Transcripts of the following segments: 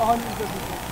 Halimizde bu.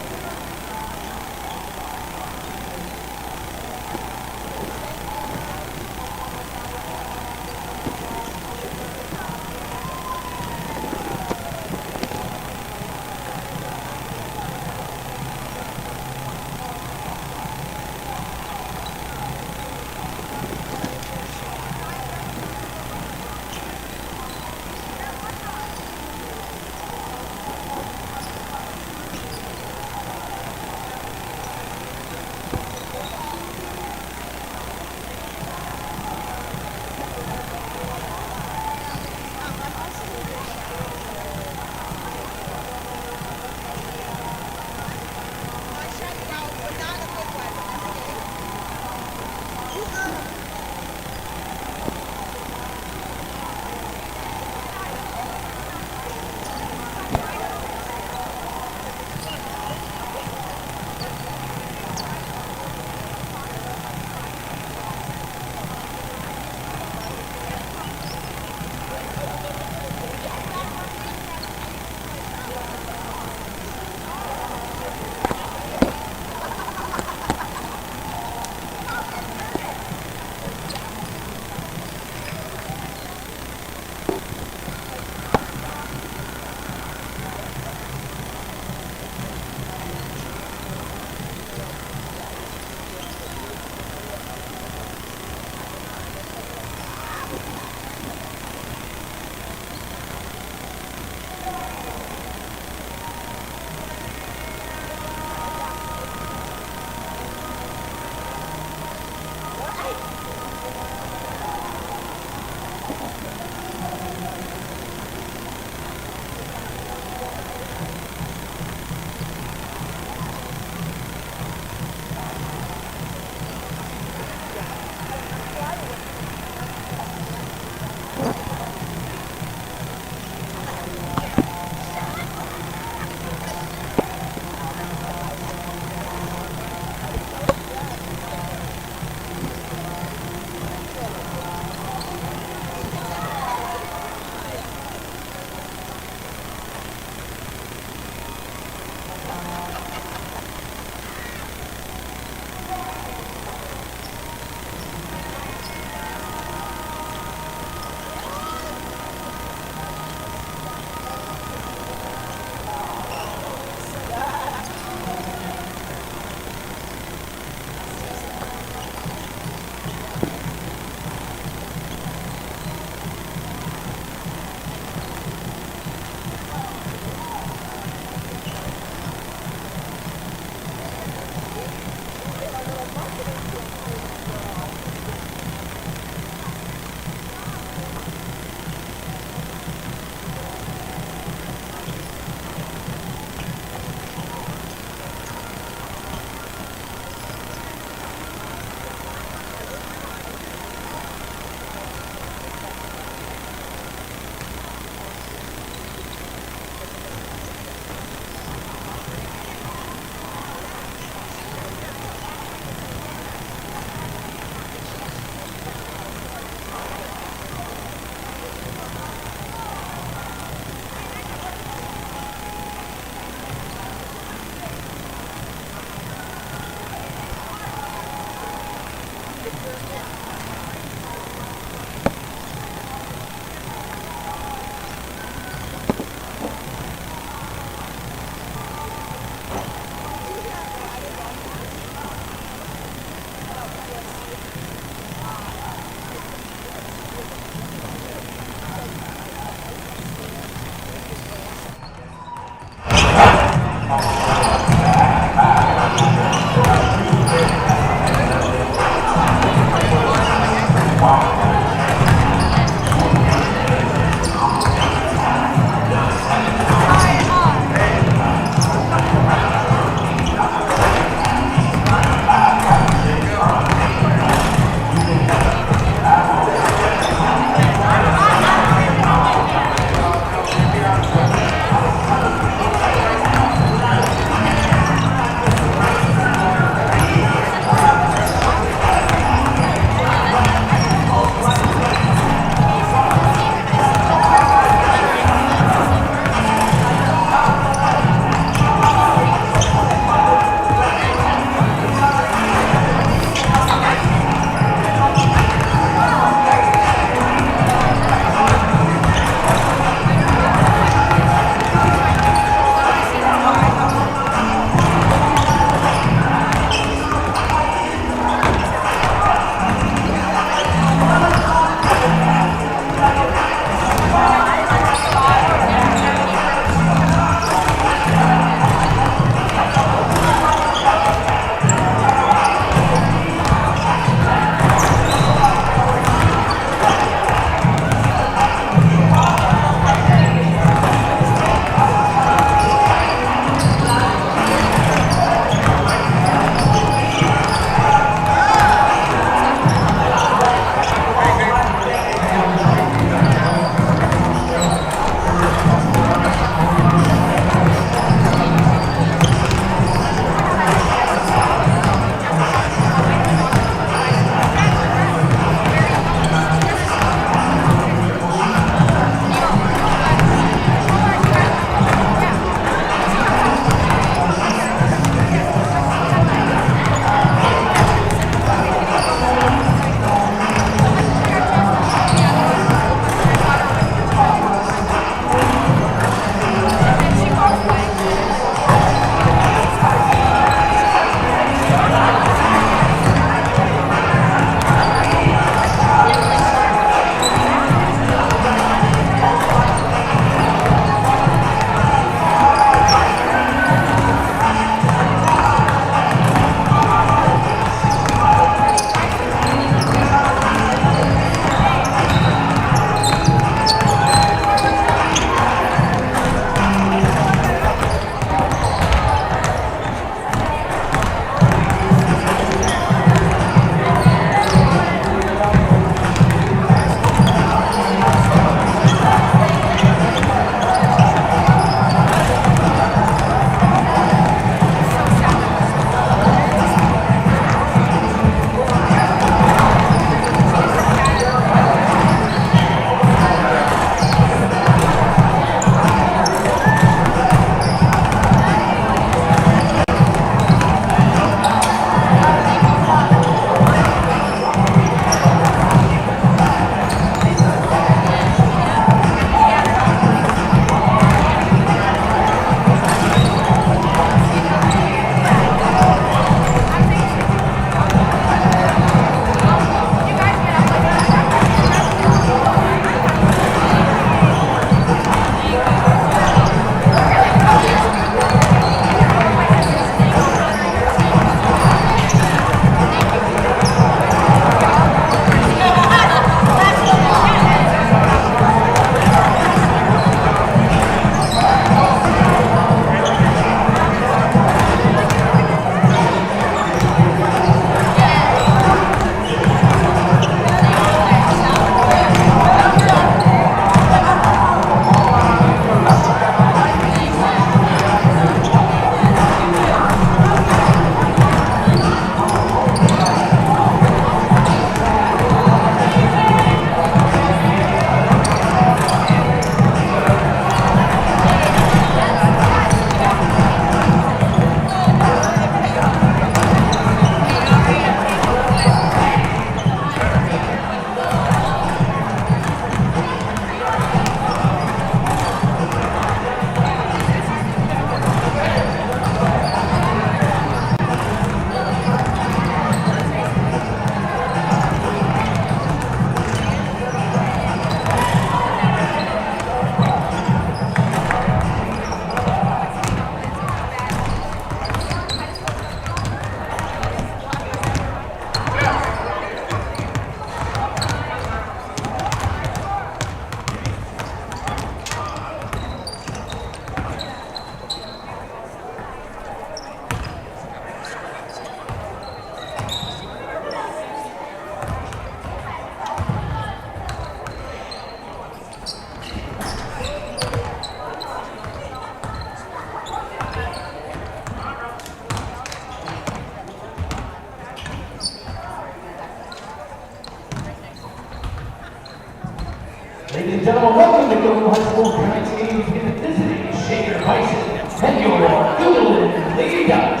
Ladies and gentlemen, welcome to Guilderland High School tonight's games in the visiting Shaker Bison and your Guilderland Lady Dutch.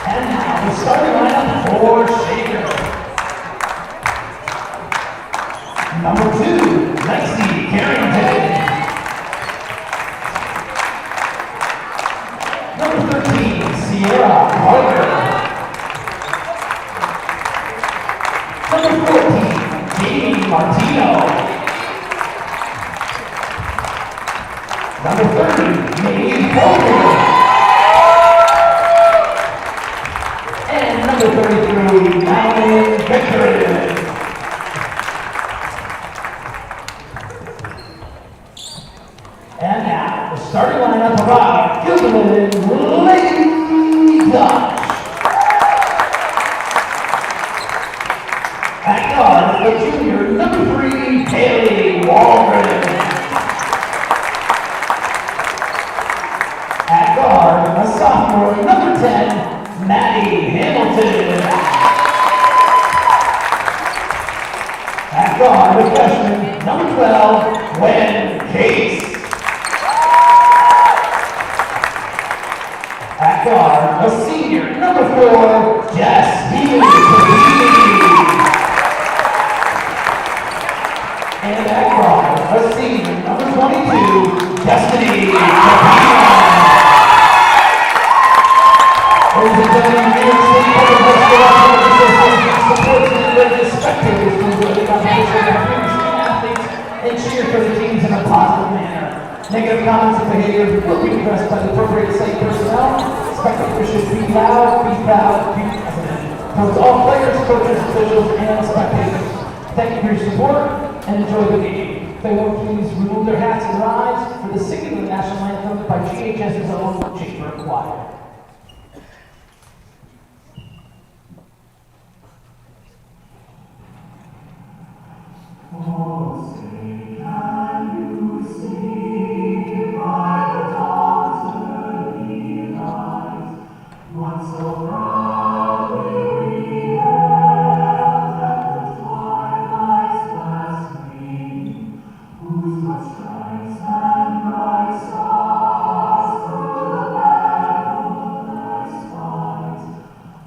And now the starting lineup for Shaker. Number 2, Lexi Carrington. Number 13, Sierra Carter. Number 14, Jamie Martino. Number 30, Nate Holder. And number 33, Madeline Victory. And now, the starting lineup of our Guilderland Lady Dutch. At guard, the junior, number 3, Haley Waldron. At guard, a sophomore, number 10, Maddie Hamilton. At guard, a freshman, number 12, Gwen Case. At guard, a senior, number 4, Jess Healy. And at guard, a senior, number 22, Destiny Capino. Ladies and gentlemen, New York State Public High School Athletic Association supports and encourages spectators to enjoy the competition of student athletes and cheer for the teams in a positive manner. Negative comments and behavior will be addressed by the appropriate site personnel. Spectators should be loud, be proud, be positive. Towards all players, coaches, officials, and spectators. Thank you for your support and enjoy the game. They will please remove their hats and rise for the singing of the national anthem by GHS's own chamber choir. Oh, say, can you see by the dawn's early light, once so proudly we hailed at the twilight's last gleam, whose much stripes and bright stars through the perilous fight,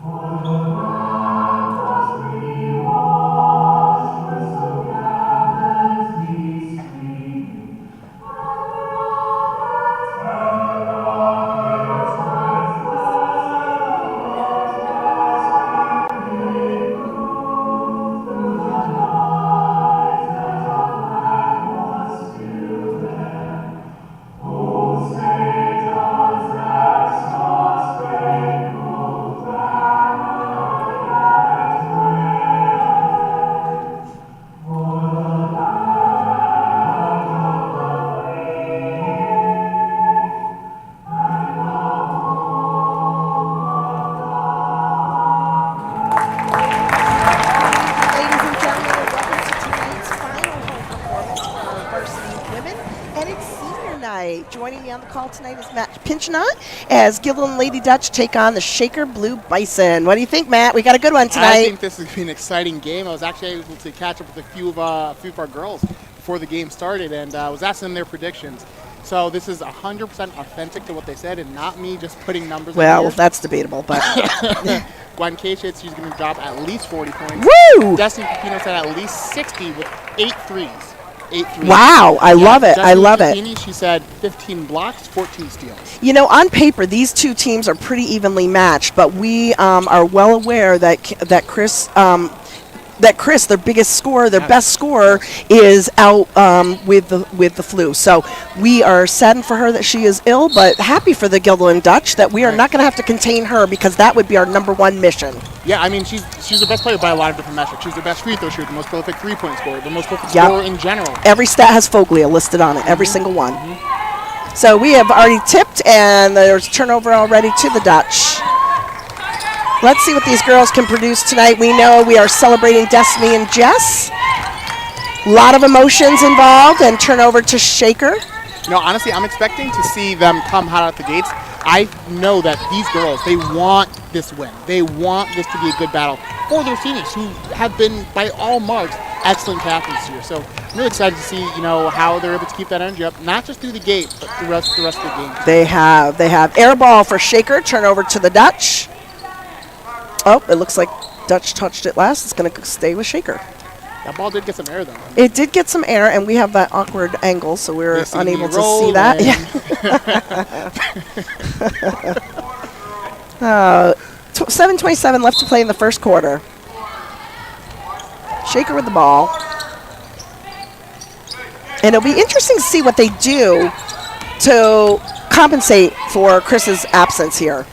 for the ground was re-washed with so gallantly streaming, and the rockets with through the night that our flag was still there. Oh, say does that star-spangled banner yet wave for the land of the free and the Ladies and gentlemen, welcome to tonight's final home performance for our varsity women, and it's senior night. Joining me on the call tonight is Matt Pinchinot as Guilderland Lady Dutch take on the Shaker Blue Bison. What do you think, Matt? We got a good one tonight. I think this is going to be an exciting game. I was actually able to catch up with a few of our girls before the game started, and I was asking them their predictions. So this is 100% authentic to what they said, and not me just putting numbers in Well, here. that's debatable, but Gwen Case said she's going to drop at least 40 points. woo! Destiny Capino said at least 60 with 8 threes. 8 threes. Wow, I love it. I Destiny love it. Capini, she said 15 blocks, 14 steals. You know, on paper, these two teams are pretty evenly matched, but we are well aware that Chris, their biggest scorer, their best scorer, is out with the flu. So we are saddened for her that she is ill, but happy for the Guilderland Dutch that we are not going to have to contain her, because that would be our #1 mission. Yeah, I mean, she's the best player by a lot of different metrics. She's the best free throw shooter, the most prolific three-point scorer, the most prolific scorer in general. Every stat has Foglia listed on it, every single one. So we have already tipped, and there's turnover already to the Dutch. Let's see what these girls can produce tonight. We know we are celebrating Destiny and Jess. A lot of emotions involved, and turnover to Shaker. You know, honestly, I'm expecting to see them come hot out the gates. I know that these girls, they want this win. They want this to be a good battle. for their teammates who have been, by all marks, excellent captains this year. So I'm really excited to see, how they're able to keep that energy up, not just through the gate, but the rest of the game. They have air ball for Shaker, turnover to the Dutch. Oh, it looks like Dutch touched it last. It's going to stay with Shaker. That ball did get some air, though. It did get some air, and we have that awkward angle, so we're unable to see that. Yeah. 7:27 left to play in the first quarter. Shaker with the ball. And it'll be interesting to see what they do to compensate for Chris's absence here.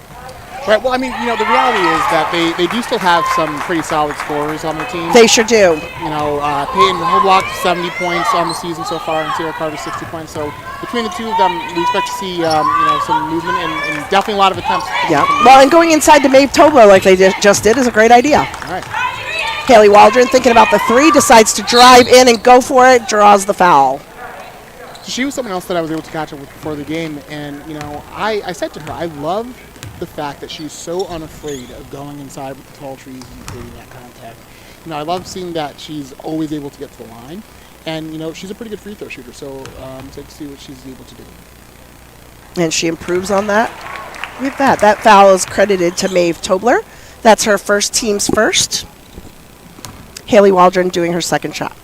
Right. Well, I mean, the reality is that they do still have some pretty solid scorers on their team. They sure do. Peyton Hoblock, 70 points on the season so far, and Sarah Carter, 60 points. So between the two of them, we expect to see, some movement and definitely a lot of attempts. Yeah. Well, and going inside to Maeve Tobler like they just did is a great idea. All right. Haley Waldron thinking about the three, decides to drive in and go for it, draws the foul. So she was someone else that I was able to catch up with before the game, and, I said to her, I love the fact that she's so unafraid of going inside with the tall trees and creating that contact. I love seeing that she's always able to get to the line, and she's a pretty good free throw shooter. So excited to see what she's able to do. And she improves on that. With that foul is credited to Maeve Tobler. That's her first, team's first. Haley Waldron doing her second shot.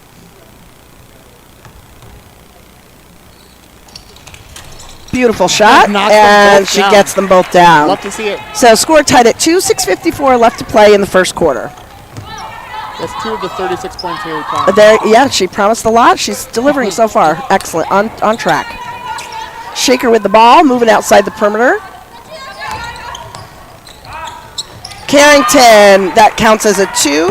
Beautiful shot, and she gets them both down. Love to see it. So score tied at 2, 6:54 left to play in the first quarter. That's 2 of the 36 points Haley promised. Yeah, she promised a lot. She's delivering so far. Excellent, on track. Shaker with the ball, moving outside the perimeter. Carrington, that counts as a 2.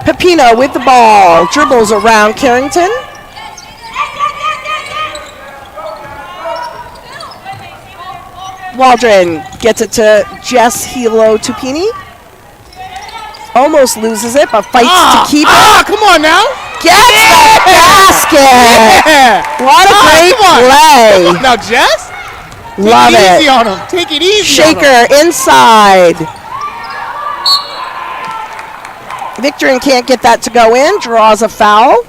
Pepino with the ball, dribbles around Carrington. Waldron gets it to Jess Hilo Tupini. Almost loses it, but fights to keep it. Come on now. Gets the basket. Yeah. What a great play. Come on now, Jess. Love Take it easy it. on him. Take it easy Shaker on him. inside. Victorin can't get that to go in. Draws a foul.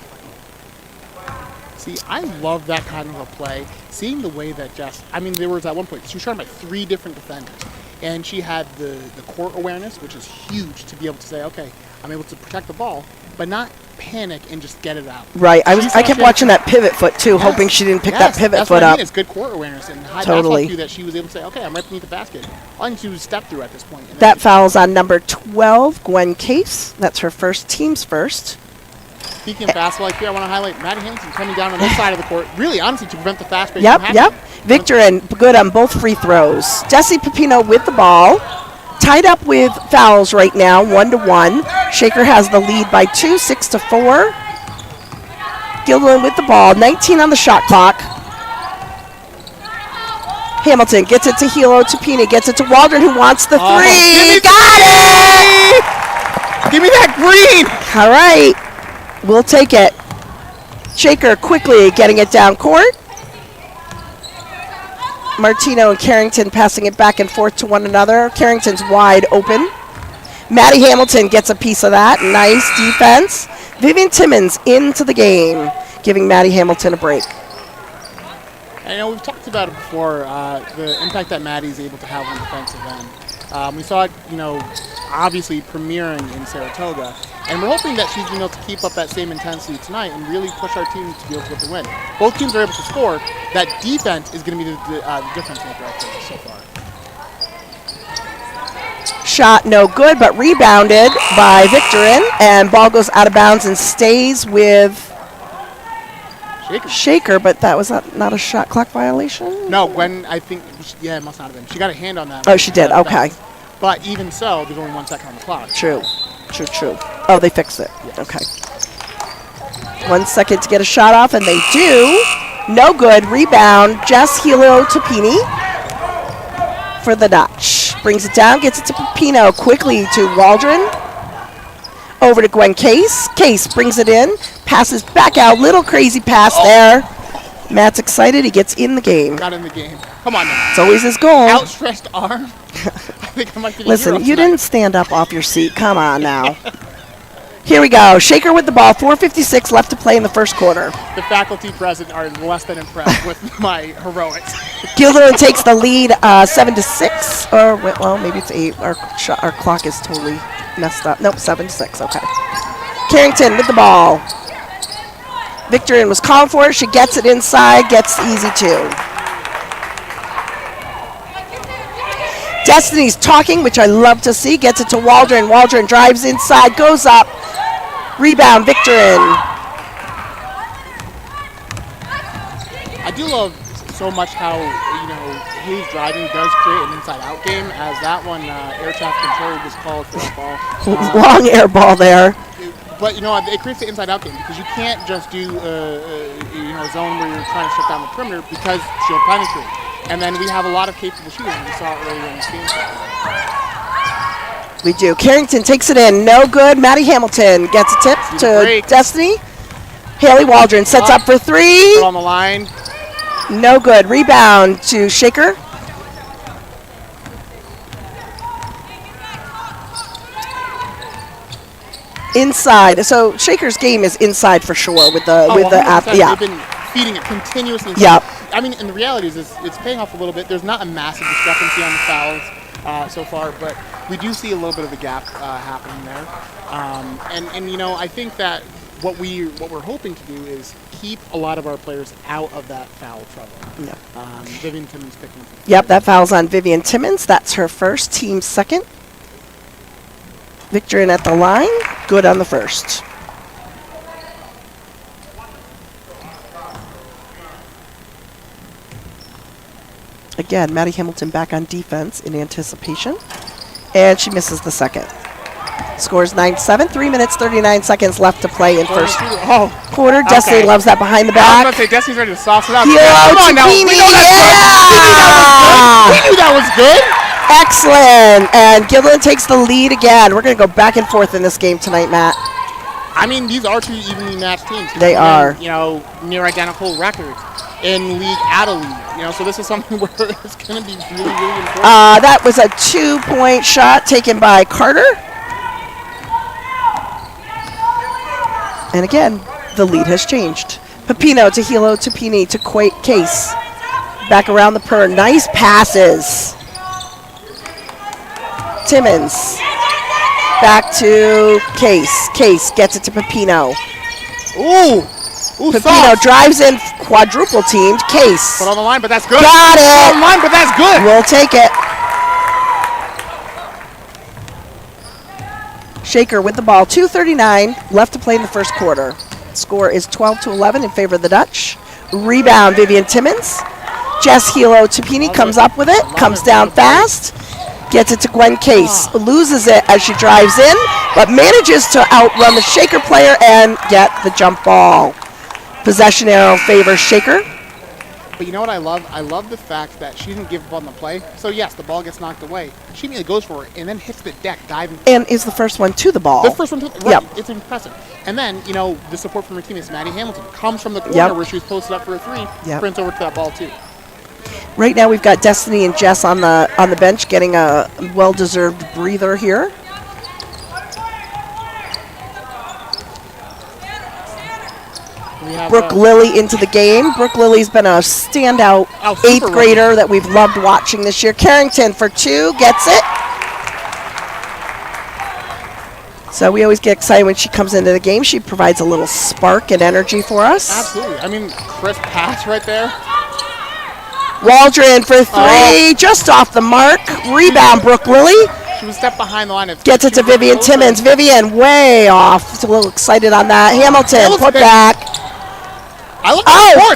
See, I love that kind of a play. Seeing the way that Jess, there was at one point, she was trying by 3 different defenders. And she had the court awareness, which is huge, to be able to say, okay, I'm able to protect the ball, but not panic and just get it out. Right. I kept watching that pivot foot, too, hoping she didn't pick that pivot foot up. It's good court awareness. And Totally. that's that she was able to say, okay, I'm right beneath the basket. All I need to do is step through at this point. That foul's on number 12, Gwen Case. That's her first, team's first. Speaking of basketball, I want to highlight Maddie Hamilton coming down on this side of the court, really, honestly, to prevent the fast break from happening. Yep. Victorin, good on both free throws. Jessie Pepino with the ball. Tied up with fouls right now, 1-1. Shaker has the lead by 2, 6-4. Guilderland with the ball, 19 on the shot clock. Hamilton gets it to Hilo Tupini, gets it to Waldron, who wants the three. Got it! Give me that green! All right. We'll take it. Shaker quickly getting it down court. Martino and Carrington passing it back and forth to one another. Carrington's wide open. Maddie Hamilton gets a piece of that. Nice defense. Vivian Timmons into the game, giving Maddie Hamilton a break. I know we've talked about it before, the impact that Maddie's able to have on the defensive end. We saw it, obviously premiering in Saratoga, and we're hoping that she's been able to keep up that same intensity tonight and really push our team to be able to get the win. Both teams are able to score. That defense is going to be the difference maker so far. Shot no good, but rebounded by Victorin, and ball goes out of bounds and stays with Shaker, but that was not a shot clock violation? No, Gwen, I think, it must not have been. She got a hand on that. Oh, she did, okay. But even so, there's only 1 second on the clock. True. Oh, they fixed it. Yes. Okay. 1 second to get a shot off, and they do. No good. Rebound. Jess Hilo Tupini for the Dutch. Brings it down, gets it to Pepino. Quickly to Waldron. Over to Gwen Case. Case brings it in. Passes back out. Little crazy pass there. Matt's excited. He gets in the game. Got in the game. Come on now. It's always his goal. Outstretched arm. I think I might be the Listen, hero you tonight. didn't stand up off your seat. Come on now. Here we go. Shaker with the ball. 4:56 left to play in the first quarter. The faculty present are less than impressed with my heroics. Guilderland takes the lead 7-6. Or, well, maybe it's 8. Our clock is totally messed up. Nope, 7-6. Okay. Carrington with the ball. Victorine was calling for it. She gets it inside. Gets the easy 2. Destiny's talking, which I love to see. Gets it to Waldron. Waldron drives inside. Goes up. Rebound, Victorine. I do love so much how, his driving does create an inside-out game, as that one, air traffic control was called for the ball. Long air ball there. But, it creates the inside-out game because you can't just do a zone where you're trying to shut down the perimeter because she'll penetrate. And then we have a lot of capable shooters, and we saw it earlier in this game. We do. Carrington takes it in. No good. Maddie Hamilton gets a tip to Destiny. Haley Waldron sets up for 3. Put on the line. No good. Rebound to Shaker. Inside. So Shaker's game is inside for sure with the They've been feeding it continuously. Yep. I mean, and the reality is it's paying off a little bit. There's not a massive discrepancy on the fouls so far, but we do see a little bit of a gap happening there. I think that what we're hoping to do is keep a lot of our players out of that foul trouble. Yep. Vivian Timmons picking up. Yep, that foul's on Vivian Timmons. That's her first, team second. Victorine at the line. Good on the first. Again, Maddie Hamilton back on defense in anticipation. And she misses the second. Scores 9-7. 3 minutes, 39 seconds left to play in first quarter. Okay. Destiny loves that behind the I was back. about to say, Destiny's ready to sauce it up. Hero Come on now. We Tupini, know that's good. We knew that was good. Excellent. And Guilderland takes the lead again. We're going to go back and forth in this game tonight, Matt. I mean, these are two evenly matched teams. They are. Near identical records in league, out of league. So this is something where it's going to be really, really important. That was a 2-point shot taken by Carter. And again, the lead has changed. Pepino to Hilo to Pini to Case. Back around the per. Nice passes. Timmons. Back to Case. Case gets it to Pepino. Ooh, Pepino soft. drives in, quadruple teamed. Case. Put on the line, but that's good. Got Put on the it. line, but that's good. We'll take it. Shaker with the ball. 2:39 left to play in the first quarter. Score is 12-11 in favor of the Dutch. Rebound, Vivian Timmons. Jess Hilo Tupini comes up with it. Comes down fast. Gets it to Gwen Case. Loses it as she drives in, but manages to outrun the Shaker player and get the jump ball. Possession arrow favors Shaker. But you know what I love? I love the fact that she didn't give up on the play. So yes, the ball gets knocked away. She immediately goes for it and then hits the deck, diving. And is the first one to the ball. The first one, right? Yep. It's impressive. And then, the support from her teammates, Maddie Hamilton, comes from the corner where she was posted up for a 3, sprints over to that ball too. Right now we've got Destiny and Jess on the bench getting a well-deserved breather here. Brooke Lilly into the game. Brooke Lilly's been a standout 8th grader that we've loved watching this year. Carrington for 2, gets it. So we always get excited when she comes into the game. She provides a little spark and energy for us. Absolutely. I mean, crisp pass right there. Waldron for 3, just off the mark. Rebound, Brooke Lilly. She was stepped behind the line. Gets it to Vivian Timmons. Vivian way off. She's a little excited on that. Hamilton, put back.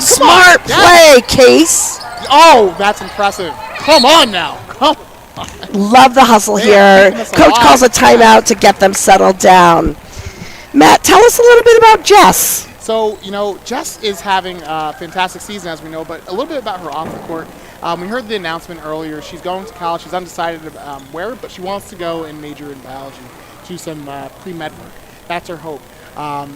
Smart play, Case. Oh, that's impressive. Come on now. Come on. Love the hustle here. Coach calls a timeout to get them settled down. Matt, tell us a little bit about Jess. So, Jess is having a fantastic season, as we know, but a little bit about her off the court. We heard the announcement earlier. She's going to college. She's undecided where, but she wants to go and major in biology, do some pre-med work. That's her hope. A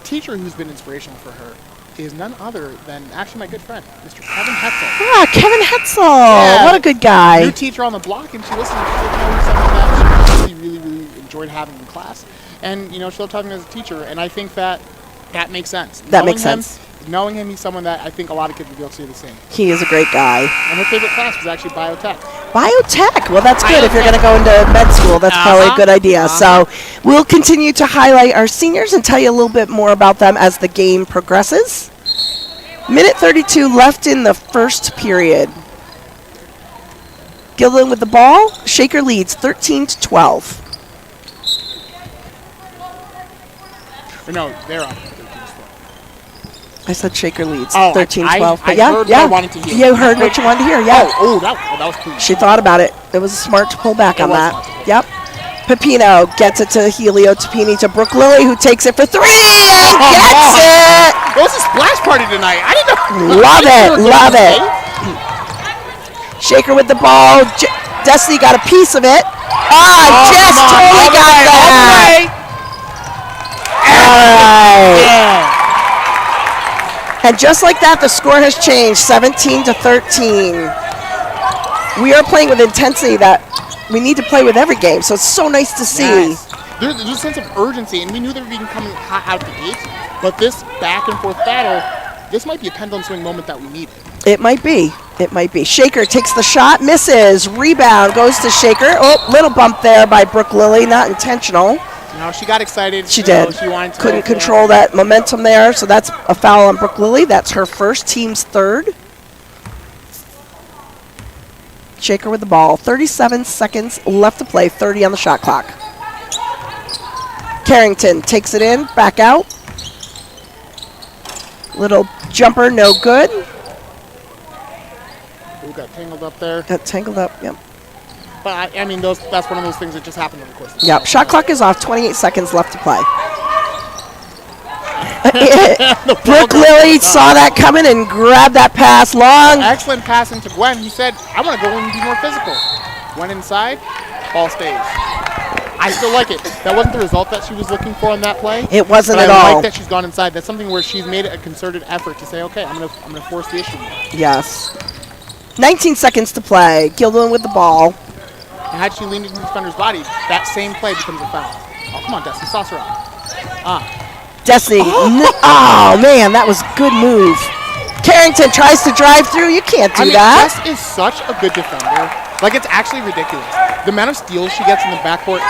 teacher who's been inspirational for her is none other than actually my good friend, Mr. Kevin Hetzel. Ah, Kevin Hetzel. Yeah, What a good guy. New teacher on the block, and she listened to something that she really enjoyed having in class. And, she loved talking as a teacher, and I think that makes sense. That makes sense. Knowing him, he's someone that I think a lot of kids would be able to see the same. He is a great guy. And her favorite class was actually biotech. Biotech. Well, that's good. If you're going to go into med school, that's probably a good idea. So we'll continue to highlight our seniors and tell you a little bit more about them as the game progresses. Minute 32 left in the first period. Guilderland with the ball. Shaker leads 13-12. Or no, they're up. I said Shaker leads 13-12. I heard what I wanted to hear. You heard what you wanted to hear, yeah. That was cool. She thought about it. It was smart to pull back on was that. smart to pull Yep. Pepino gets it to Helio Tapini to Brooke Lilly, who takes it for 3 and gets it. It was a splash party tonight. I didn't know. Love it. Shaker with the ball. Destiny got a piece of it. Jess totally got that. All right. Yeah. And just like that, the score has changed, 17-13. We are playing with intensity that we need to play with every game, so it's so nice to see. Yes. There's a sense of urgency, and we knew they were coming hot out the gates, but this back and forth battle, this might be a pendulum swing moment that we needed. It might be. Shaker takes the shot, misses. Rebound goes to Shaker. Oh, little bump there by Brooke Lilly, not intentional. She got excited. She did. She wanted to couldn't control that momentum there, so that's a foul on Brooke Lilly. That's her first, team's third. Shaker with the ball. 37 seconds left to play, 30 on the shot clock. Carrington takes it in, back out. Little jumper, no good. Ooh, got tangled up there. Got tangled up, yep. But, I mean, that's one of those things that just happened over the course of the Yep, shot clock is off, 28 seconds left to play. Brooke Lilly saw that coming and grabbed that pass long. Excellent passing to Gwen. He said, I want to go in and be more physical. Went inside, ball stays. I still like it. That wasn't the result that she was looking for on that play. It wasn't but at I all. like that she's gone inside. That's something where she's made a concerted effort to say, okay, I'm gonna force the issue. Yes. 19 seconds to play. Guilderland with the ball. And had she leaned into the defender's body, that same play becomes a foul. Oh, come on, Destiny, sauce her out. Destiny. Oh, man, that was a good move. Carrington tries to drive through. You can't do that. Jess is such a good defender. Like, it's actually ridiculous. The amount of steals she gets in the backcourt,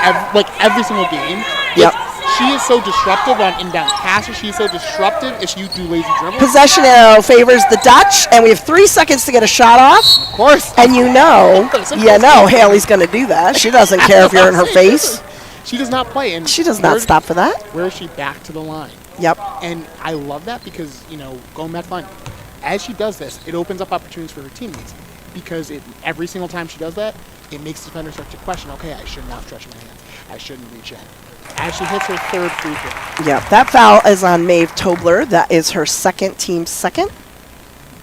every single game. Yep. She is so disruptive on inbound passes. She is so disruptive if you do lazy dribbles. Possession arrow favors the Dutch, and we have 3 seconds to get a shot off. Of course. And Haley's going to do that. She doesn't care if you're in her face. She does not play. And she does not stop for that. Where is she? Back to the line. Yep. And I love that because, going back to the line, as she does this, it opens up opportunities for her teammates. Because every single time she does that, it makes defenders start to question, okay, I should not stretch my hands. I shouldn't reach in. As she hits her third free throw. Yeah, that foul is on Maeve Tobler. That is her team second.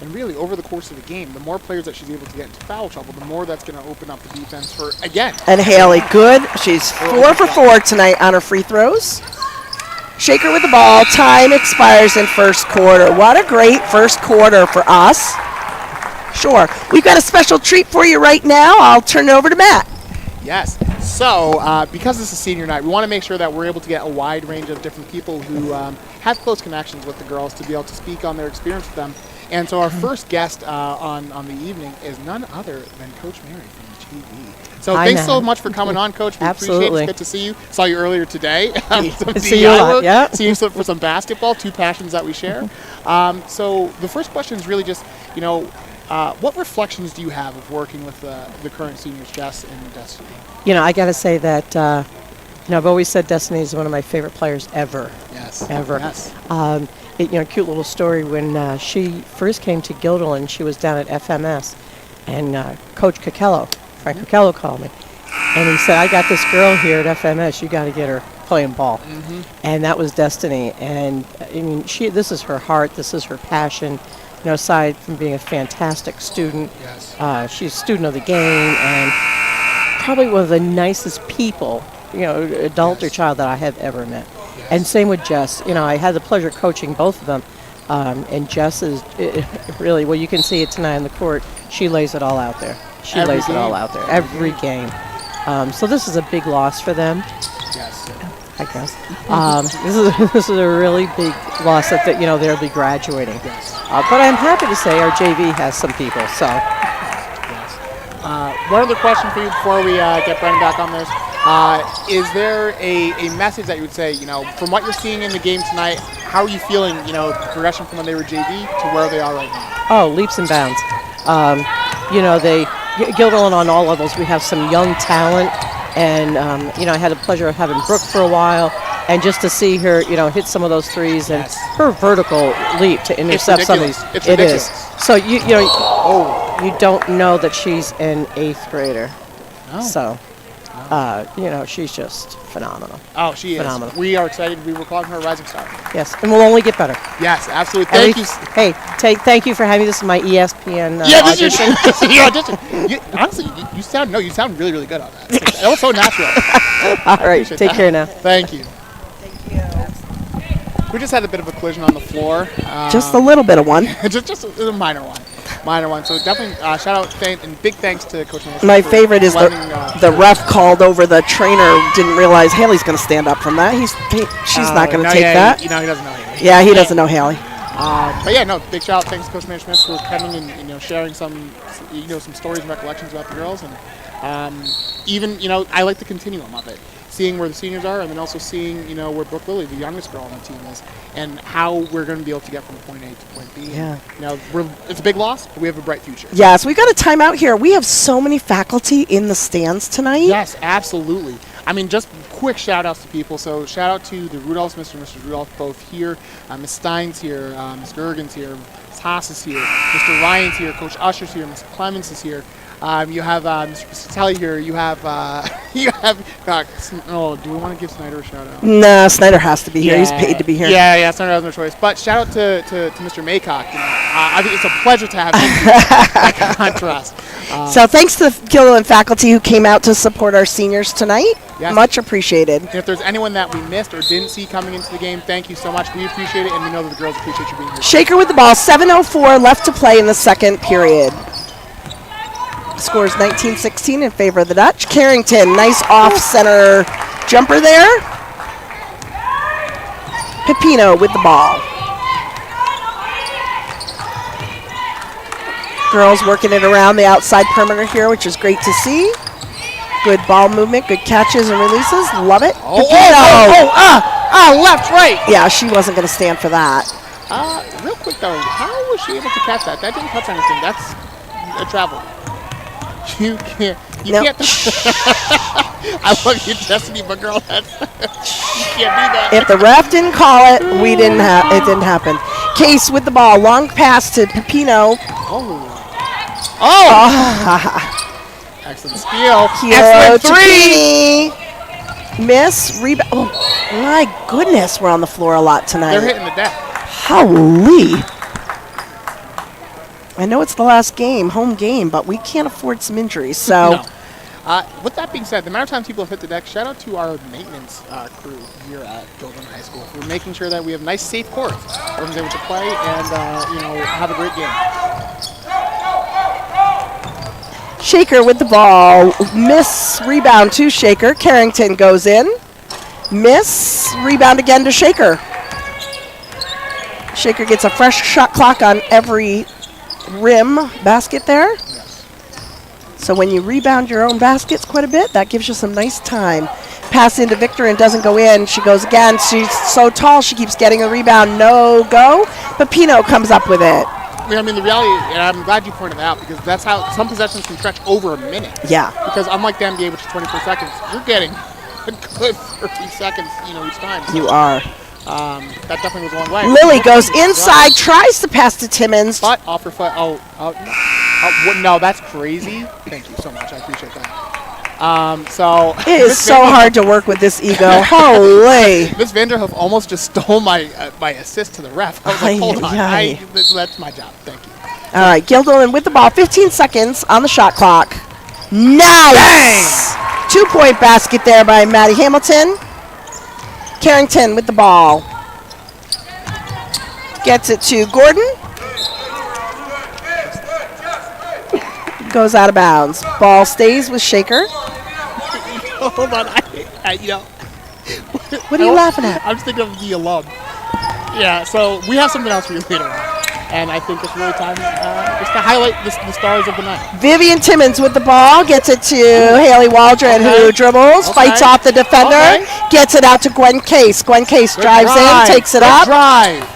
And really, over the course of the game, the more players that she's able to get into foul trouble, the more that's going to open up the defense for, again. And Haley, good. She's 4 for 4 tonight on her free throws. Shaker with the ball. Time expires in first quarter. What a great first quarter for us. Sure. We've got a special treat for you right now. I'll turn it over to Matt. Yes. So, because this is senior night, we want to make sure that we're able to get a wide range of different people who have close connections with the girls to be able to speak on their experience with them. And so our first guest on the evening is none other than Coach Mary from the GV. So thanks so much for coming on, Coach. We appreciate it. It's good to see you. Saw you earlier today. See you a lot, yeah. See you for some basketball, 2 passions that we share. So the first question is really just, what reflections do you have of working with the current seniors, Jess and Destiny? I got to say that, I've always said Destiny is one of my favorite players ever. Yes. Ever. Yes. Cute little story. When she first came to Guilderland, she was down at FMS, and Coach Frank Cokello called me. And he said, I got this girl here at FMS. You got to get her playing ball. Mm-hmm. And that was Destiny. And, this is her heart. This is her passion. Aside from being a fantastic student, yes. She's a student of the game and probably one of the nicest people, adult or child that I have ever met. Yes. And same with Jess. I had the pleasure of coaching both of them, And Jess is really, well, you can see it tonight on the court. She lays it all out there. She Every lays it all game. out there every game. So this is a big loss for them, Yes. I guess. This is a really big loss that they'll be graduating. Yes. But I'm happy to say our JV has some people. So Yes. One other question for you before we get Brennan back on this. Is there a message that you would say, from what you're seeing in the game tonight, how are you feeling, the progression from when they were JV to where they are right now? leaps and bounds. Guilderland on all levels. We have some young talent, and I had the pleasure of having Brooke for a while, and just to see her, hit some of those threes and Yes. her vertical leap to intercept some of these. It's It ridiculous. is. So you don't know that she's an 8th grader. Oh. So she's just phenomenal. Oh, she is. Phenomenal. We are excited. We were calling her a rising star. Yes, and we'll only get better. Yes, absolutely. Thank you. Hey, thank you for having this in my ESPN This is audition. your audition. Honestly, you sound really, really good on that. That was so natural. All right, Appreciate take that. care now. Thank you. We just had a bit of a collision on the floor. Just a little bit of one. just a minor one. So definitely shout out and big thanks to Coach Mason. My for favorite is letting, the ref called over the trainer. Didn't realize Haley's going to stand up from that. She's not going to take that. He doesn't know Haley. Yeah, he doesn't know Haley. But yeah, no, big shout out. Thanks to Coach Mason for coming and sharing some stories and recollections about the girls, and even I like the continuum of it. Seeing where the seniors are, and then also seeing, where Brooke Lilly, the youngest girl on the team, is, and how we're going to be able to get from point A to point B. Yeah. It's a big loss, but we have a bright future. Yes, we've got a timeout here. We have so many faculty in the stands tonight. Yes, absolutely. I mean, just quick shout outs to people. So shout out to the Rudolphs, Mr. and Mrs. Rudolph, both here. Ms. Stein's here, Ms. Gergen's here, Ms. Haas is here, Mr. Ryan's here, Coach Usher's here, Ms. Clemens is here. You have Mr. Pistatelli here. You have do we want to give Snyder a shout out? Nah, Snyder has to be here. He's paid to be here. Yeah, Snyder has no choice. But shout out to Mr. Maycock. I think it's a pleasure to have him back on trust. So thanks to the Guilderland faculty who came out to support our seniors tonight. Yes. Much appreciated. And if there's anyone that we missed or didn't see coming into the game, thank you so much. We appreciate it, and we know that the girls appreciate you being here. Shaker with the ball. 7:04 left to play in the second period. Scores 19-16 in favor of the Dutch. Carrington, nice off-center jumper there. Pepino with the ball. Girls working it around the outside perimeter here, which is great to see. Good ball movement, good catches and releases. Love it. Left, right. Yeah, she wasn't going to stand for that. Real quick though, how was she able to catch that? That didn't touch anything. That's a travel. You can't. Nope. I love your destiny, but girl, that's you can't do that. If the ref didn't call it, it didn't happen. Case with the ball, long pass to Pepino. Excellent steal. Kilo Excellent three. Miss rebound. Oh my goodness, we're on the floor a lot tonight. They're hitting the deck. Holy! I know it's the last game, home game, but we can't afford some injuries. So, No. With that being said, the amount of times people have hit the deck, shout out to our maintenance crew here at Guilderland High School for making sure that we have nice, safe courts. Everyone's able to play and have a great game. Shaker with the ball. Miss rebound to Shaker. Carrington goes in. Miss rebound again to Shaker. Shaker gets a fresh shot clock on every rim basket there. Yes. So when you rebound your own baskets quite a bit, that gives you some nice time. Pass into Victor and doesn't go in. She goes again. She's so tall, she keeps getting a rebound. No go. Pepino comes up with it. I mean, the reality, and I'm glad you pointed that out, because that's how some possessions can stretch over a minute. Yeah. Because unlike the NBA, which is 24 seconds, you're getting a good 30 seconds, each time. So, You are. that definitely was a long way. Lily goes inside, tries to pass to Timmons. But off her foot. No, that's crazy. Thank you so much. I appreciate that. It is so hard to work with this ego. Holy. Miss Vanderhoof almost just stole my assist to the ref. I was like, hold on. Ay. That's my job. Thank you. All right, Guilderland with the ball. 15 seconds on the shot clock. Nice! 2-point basket there by Maddie Hamilton. Carrington with the ball. Gets it to Gordon. Goes out of bounds. Ball stays with Shaker. Hold on. You know. What are you laughing at? I'm just thinking of the alum. Yeah, so we have something else for you later on. And I think it's really time just to highlight the stars of the night. Vivian Timmons with the ball. Gets it to Haley Waldron, who dribbles. Fights off the defender. Gets it out to Gwen Case. Gwen Case drives in, takes it up. Drive.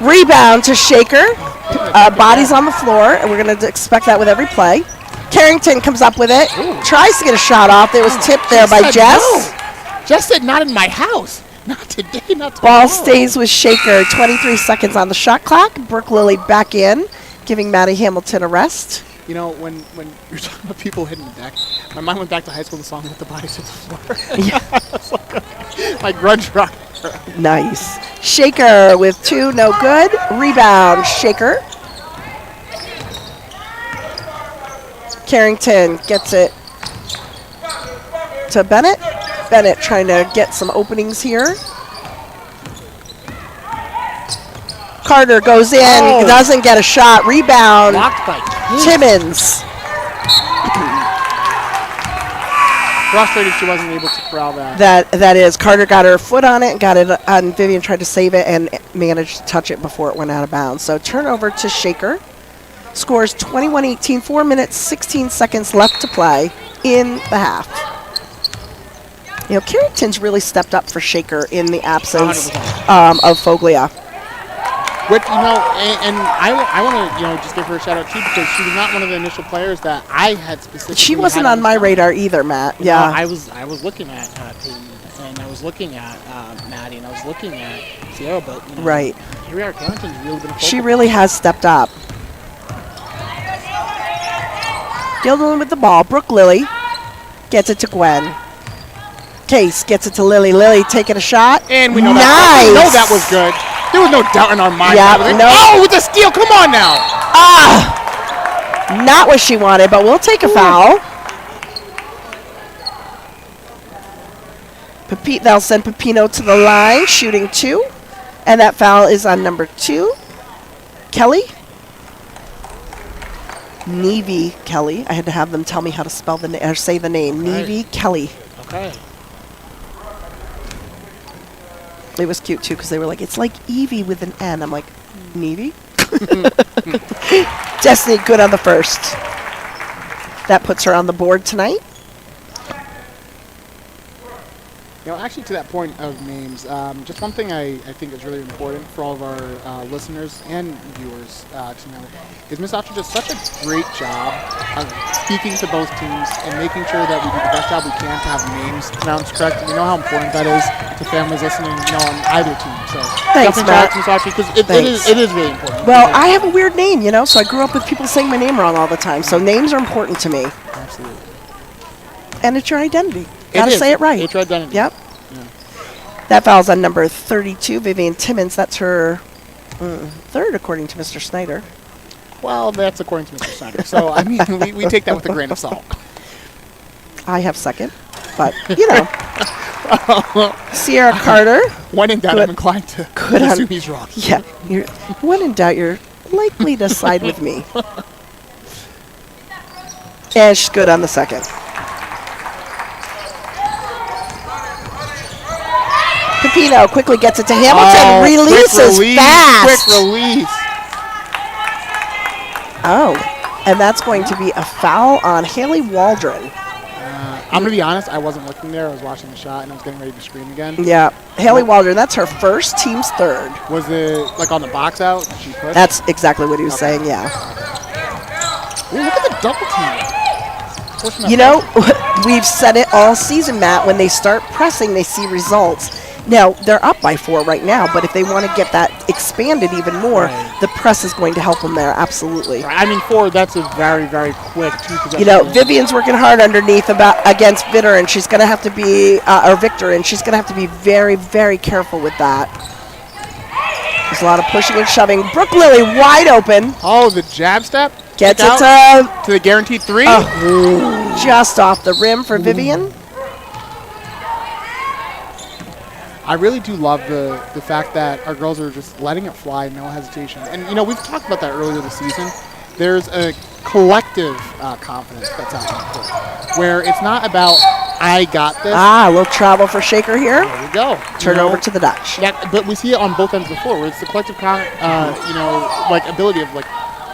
Rebound to Shaker. Bodies on the floor, and we're going to expect that with every play. Carrington comes up with it. Tries to get a shot off. It was tipped there by Jess. No. Jess said not in my house. Not today, not tomorrow. Ball stays with Shaker. 23 seconds on the shot clock. Brooke Lilly back in, giving Maddie Hamilton a rest. You know, when you're talking about people hitting the deck, my mind went back to high school and the song "Let the Bodies Hit the Floor." Yeah. My grunge rock. Nice. Shaker with 2, no good. Rebound, Shaker. Carrington gets it to Bennett. Bennett trying to get some openings here. Carter goes in, doesn't get a shot. Rebound, Blocked by Timmons. Frustrated she wasn't able to corral that. That is. Carter got her foot on it and got it on. Vivian tried to save it and managed to touch it before it went out of bounds. So turnover to Shaker. Scores 21-18, 4 minutes, 16 seconds left to play in the half. You know, Carrington's really stepped up for Shaker in the absence of Foglia. Which, you know, and I want to, you know, just give her a shout out too, because she was not one of the initial players that I had specifically. She wasn't on my radar either, Matt. Yeah. I was looking at Peyton, and I was looking at Maddie, and I was looking at Sierra, but you know, right. Here we are. Carrington's really been a She focal really has stepped up. Guilderland with the ball. Brooke Lilly gets it to Gwen. Case gets it to Lily. Lily taking a shot. And we know nice. That was good. There was no doubt in our mind. Yeah, no. Oh, with the steal. Come on now. Not what she wanted, but we'll take a foul. They'll send Pepino to the line, shooting 2. And that foul is on number 2. Kelly. Neve Kelly. I had to have them tell me how to spell the name or say the name. Neve Kelly. Okay. It was cute too because they were like, it's like Evie with an N. I'm like, Neve? Destiny good on the first. That puts her on the board tonight. You know, actually, to that point of names, just one thing I think is really important for all of our listeners and viewers to know is Miss Archer does such a great job of speaking to both teams and making sure that we do the best job we can to have names pronounced correct. We know how important that is to families listening, you know, on either team. So Thanks, definitely Matt. shout out to Miss Archer because it is really important. Well, I have a weird name, you know, so I grew up with people saying my name wrong all the time. So names are important to me. Absolutely. And it's your identity. Gotta say it right. It's your identity. Yep. Yeah. That foul's on number 32, Vivian Timmons. That's her third, according to Mr. Snyder. Well, that's according to Mr. Snyder. So, I mean, we take that with a grain of salt. I have second, but, you know. Sierra Carter. When in doubt, Good. I'm inclined to Good on- assume he's wrong. Yeah. When in doubt, you're likely to side with me. And she's good on the second. Pepino quickly gets it to Hamilton. Releases fast. Quick release. Oh, and that's going to be a foul on Haley Waldron. I'm going to be honest, I wasn't looking there. I was watching the shot, and I was getting ready to scream again. Yeah, Haley Waldron, that's her first, team's third. Was it, like, on the box out? Did she push? That's exactly what he was saying, yeah. Ooh, look at the double team. Pushing that You know, we've said it all season, Matt. When they start pressing, they see results. Now, they're up by 4 right now, but if they want to get that expanded even more, Right. the press is going to help them there, absolutely. I mean, 4, that's a very, very quick 2 You know, Vivian's working hard underneath against Vitter, and she's going to have to be, or Victor, and she's going to have to be very, very careful with that. There's a lot of pushing and shoving. Brooke Lilly wide open. Oh, the jab step? Gets Kick it out to the guaranteed 3? just off the rim for Vivian. I really do love the fact that our girls are just letting it fly, no hesitation. And, we've talked about that earlier this season. There's a collective confidence that's out there where it's not about, I got this. A little travel for Shaker here. There we go. Turn over to the Dutch. Yeah, but we see it on both ends of the floor where it's the collective, ability of,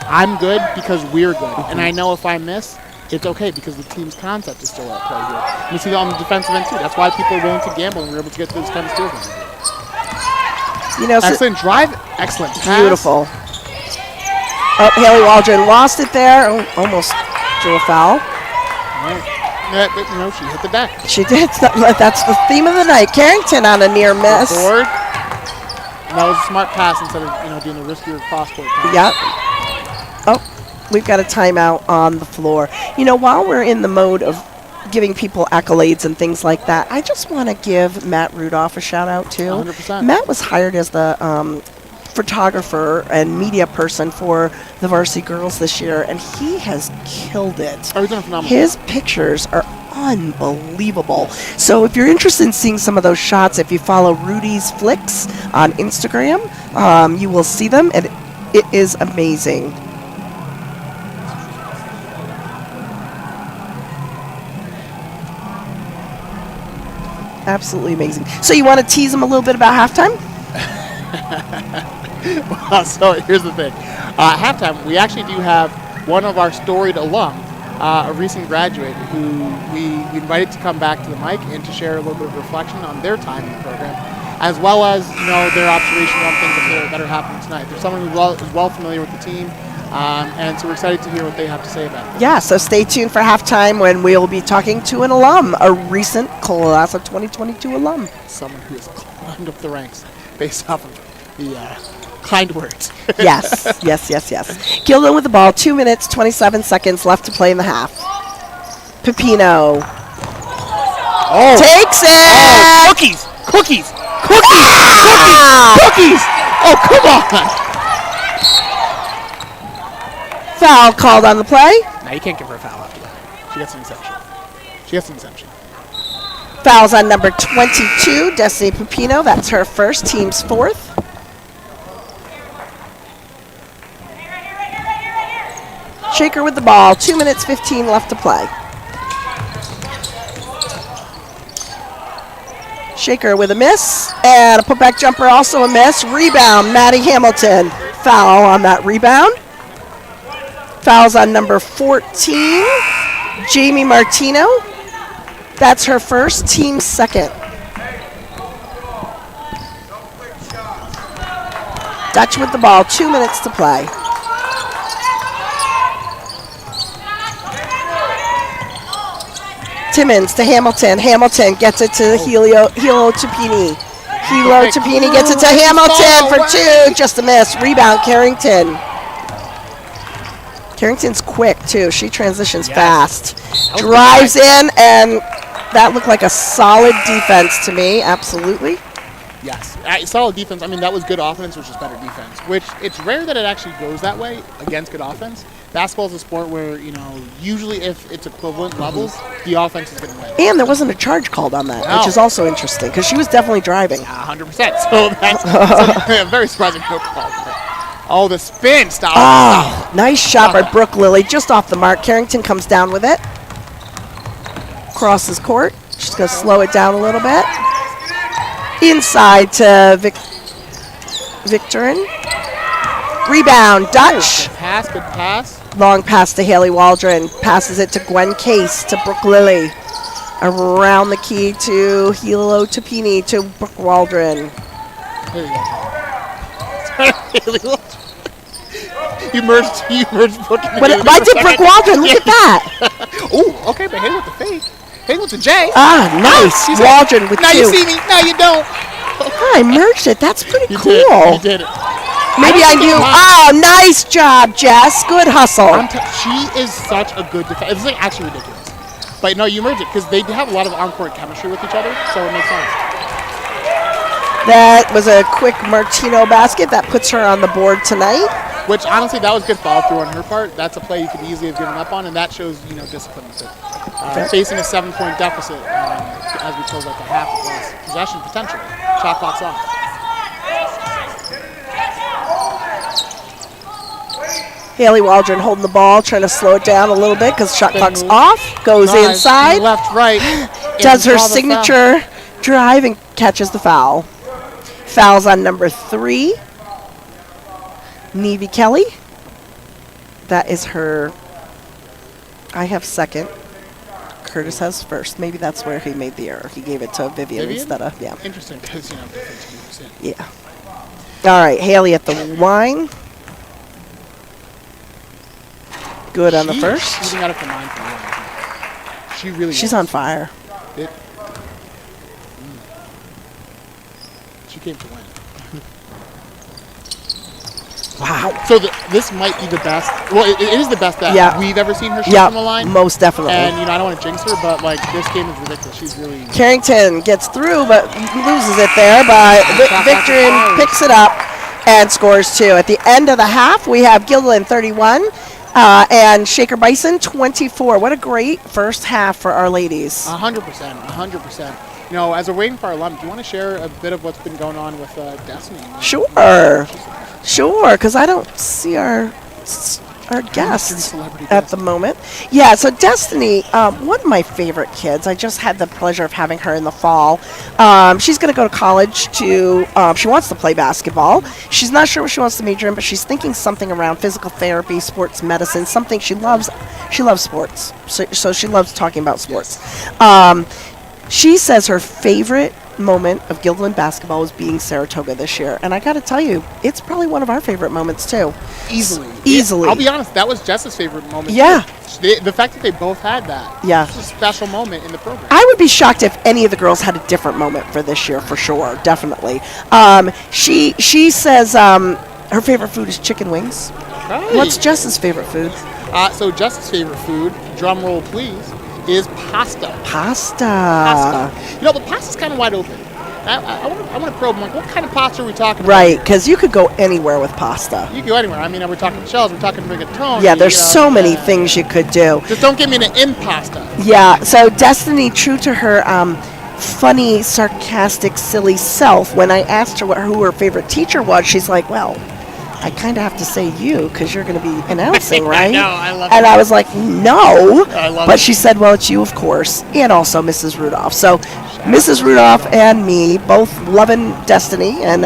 I'm good because we're good. And I know if I miss, it's okay because the team's concept is still at play here. And we see that on the defensive end, too. That's why people are willing to gamble and we're able to get those kind of steals. Excellent drive. Excellent pass. Beautiful. Oh, Haley Waldron lost it there. Oh, almost drew a foul. Right. Yeah, but, she hit the deck. She did. That's the theme of the night. Carrington on a near miss. Forward. And that was a smart pass instead of, doing the riskier cross-court pass. Yep. Oh, we've got a timeout on the floor. While we're in the mode of giving people accolades and things like that, I just want to give Matt Rudolph a shout out too. 100%. Matt was hired as the photographer and media person for the varsity girls this year, and he has killed it. Oh, he's done a phenomenal His pictures are unbelievable. So if you're interested in seeing some of those shots, if you follow Rudy's Flicks on Instagram, you will see them, and it is amazing. Absolutely amazing. So you want to tease them a little bit about halftime? Well, so here's the thing. Halftime, we actually do have one of our storied alum, a recent graduate, who we invited to come back to the mic and to share a little bit of reflection on their time in the program, as well as their observation on things that are happening tonight. There's someone who is well familiar with the team. And so we're excited to hear what they have to say about it. Yeah, so stay tuned for halftime when we'll be talking to an alum, a recent class of 2022 alum. Someone who has climbed up the ranks based off of the kind words. Yes. Guilderland with the ball, 2 minutes, 27 seconds left to play in the half. Pepino. Takes it! Oh, cookies! Oh, come on! Foul called on the play. No, you can't give her a foul after that. She gets an exemption. Fouls on number 22, Destiny Pepino. That's her first, team's fourth. Shaker with the ball, 2 minutes, 15 left to play. Shaker with a miss, and a putback jumper, also a miss. Rebound, Maddie Hamilton. Foul on that rebound. Fouls on number 14, Jamie Martino. That's her first, team second. Dutch with the ball, 2 minutes to play. Timmons to Hamilton. Hamilton gets it to Hilo Tapini. Hilo Tapini gets it to Hamilton for two. Just a miss. Rebound, Carrington. Carrington's quick, too. She transitions fast. Drives in, and that looked like a solid defense to me. Absolutely. Yes. Solid defense. I mean, that was good offense, which is better defense, which it's rare that it actually goes that way against good offense. Basketball is a sport where, usually if it's equivalent levels, the offense is going to win. And there wasn't a charge called on that, which is also interesting, because she was definitely driving. 100%. So that's very surprising. No call. Oh, the spin. Stop. Oh, nice shot by Brooke Lilly, just off the mark. Carrington comes down with it. Crosses court. She's going to slow it down a little bit. Inside to Victorin. Rebound, Dutch. Good pass. Long pass to Haley Waldron. Passes it to Gwen Case, to Brooke Lilly. Around the key to Hilo Tapini, to Brooke Waldron. There you go. You merged Brooke. Why did Brooke Waldron? Look at that. Oh, okay, but Haley with the fake. Haley with the J. Ah, nice. Waldron with now two. You see me. Now you don't. I merged it. That's pretty cool. You did it. Maybe I knew. Oh, nice job, Jess. Good hustle. She is such a good defense. It's like actually ridiculous. But no, you merge it because they have a lot of on-court chemistry with each other, so it makes sense. That was a quick Martino basket. That puts her on the board tonight. Which, honestly, that was good follow-through on her part. That's a play you could easily have given up on, and that shows, discipline with it. Facing a 7-point deficit as we close out the half of last possession, potentially. shot clock's off. Haley Waldron holding the ball, trying to slow it down a little bit because shot clock's off. Goes Drive, inside. left, right. Does and her call the foul. signature drive and catches the foul. Fouls on number 3. Neve Kelly. That is her. I have second. Curtis has first. Maybe that's where he made the error. He gave it to Vivian instead of, yeah. Interesting, because, you know, different teams, Yeah. All right, Haley at the line. Good on the She's first. shooting out of the 9 for one. She really She's is. on fire. She came to win. Wow. So this might be the best. Well, it is the best that Yeah. we've ever seen her shoot Yeah, from the line. most definitely. And, you know, I don't want to jinx her, but, like, this game is ridiculous. She's really... Carrington gets through, but loses it there. But Victorin picks it up and scores 2. At the end of the half, we have Guilderland 31 and Shaker Bison 24. What a great first half for our ladies. 100%. 100%. You know, as we're waiting for our alum, do you want to share a bit of what's been going on with Destiny? Sure, because I don't see our guests celebrity at guest. the moment. Yeah, so Destiny, one of my favorite kids. I just had the pleasure of having her in the fall. She's going to go to college to, she wants to play basketball. She's not sure what she wants to major in, but she's thinking something around physical therapy, sports medicine, something she loves. She loves sports, so she loves talking about sports. She says her favorite moment of Guilderland basketball was being Saratoga this year, and I got to tell you, it's probably one of our favorite moments too. Easily. I'll be honest, that was Jess's favorite moment. Yeah. Too. The fact that they both had that. Yeah. It's a special moment in the program. I would be shocked if any of the girls had a different moment for this year, for sure, definitely. She says her favorite food is chicken wings. Right. What's Jess's favorite food? So Jess's favorite food, drum roll please, is pasta. Pasta. You know, but pasta's kind of wide open. I want to probe. Like, what kind of pasta are we talking Right, about? because you could go anywhere with pasta. You can go anywhere. I mean, we're talking shells. We're talking rigatoni. Yeah, there's you know, so many things you could do. Just don't give me an impasta. Yeah, so Destiny, true to her funny, sarcastic, silly self, when I asked her who her favorite teacher was, she's like, well, I kind of have to say you because you're going to be announcing, right? No, I love And it. I was like, no. I love But it. she said, well, it's you, of course, and also Mrs. Rudolph. So Mrs. Rudolph and me both loving Destiny, and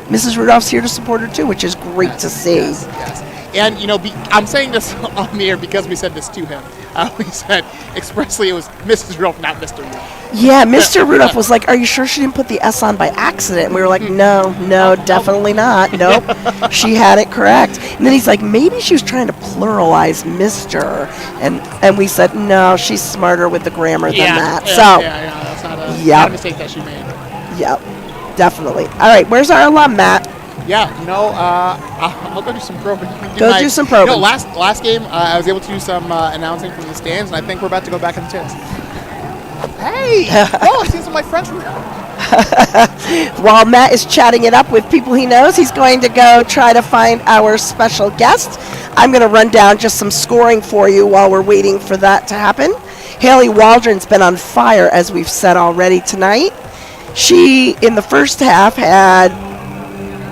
Mrs. Rudolph's here to support her too, which is great to see. Yes. And, you know, I'm saying this on the air because we said this to him. We said expressly it was Mrs. Rudolph, not Mr. Rudolph. Yeah, Mr. Rudolph was like, are you sure she didn't put the S on by accident? And we were like, no, definitely not. Nope. She had it correct. And then he's like, maybe she was trying to pluralize Mr. And we said, no, she's smarter with the grammar than that. That's not a mistake that she made. Yep, definitely. All right, where's our alum, Matt? Yeah, you know, I'll go do some probing. Do some probing. You know, last game, I was able to do some announcing from the stands, and I think we're about to go back in the chairs. Hey! Oh, I've seen some of my friends from While Matt is chatting it up with people he knows, he's going to go try to find our special guest. I'm going to run down just some scoring for you while we're waiting for that to happen. Haley Waldron's been on fire, as we've said already tonight. She, in the first half, had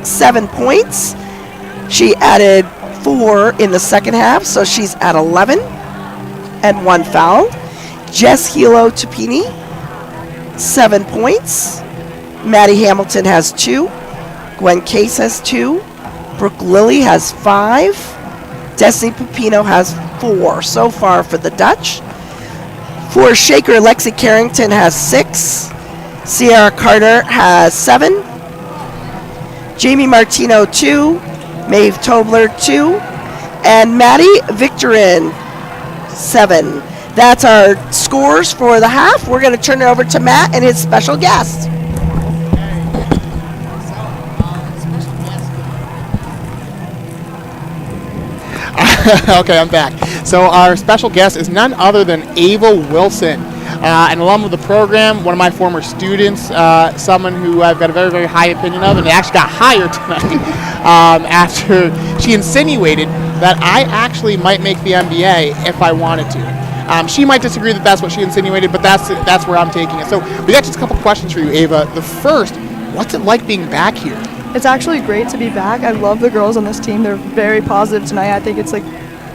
7 points. She added 4 in the second half, so she's at 11 and 1 foul. Jess Hilo Tupini, 7 points. Maddie Hamilton has 2. Gwen Case has 2. Brooke Lilly has 5. Destiny Pepino has 4 so far for the Dutch. For Shaker, Lexi Carrington has 6. Sierra Carter has 7. Jamie Martino 2. Maeve Tobler 2. And Maddie Victorin 7. That's our scores for the half. We're going to turn it over to Matt and his special guest. Okay, I'm back. So our special guest is none other than Ava Wilson, an alum of the program, one of my former students, someone who I've got a very, very high opinion of, and actually got hired tonight after she insinuated that I actually might make the NBA if I wanted to. She might disagree that that's what she insinuated, but that's where I'm taking it. So we got just a couple questions for you, Ava. The first, What's it like being back here? It's actually great to be back. I love the girls on this team. They're very positive tonight. I think it's like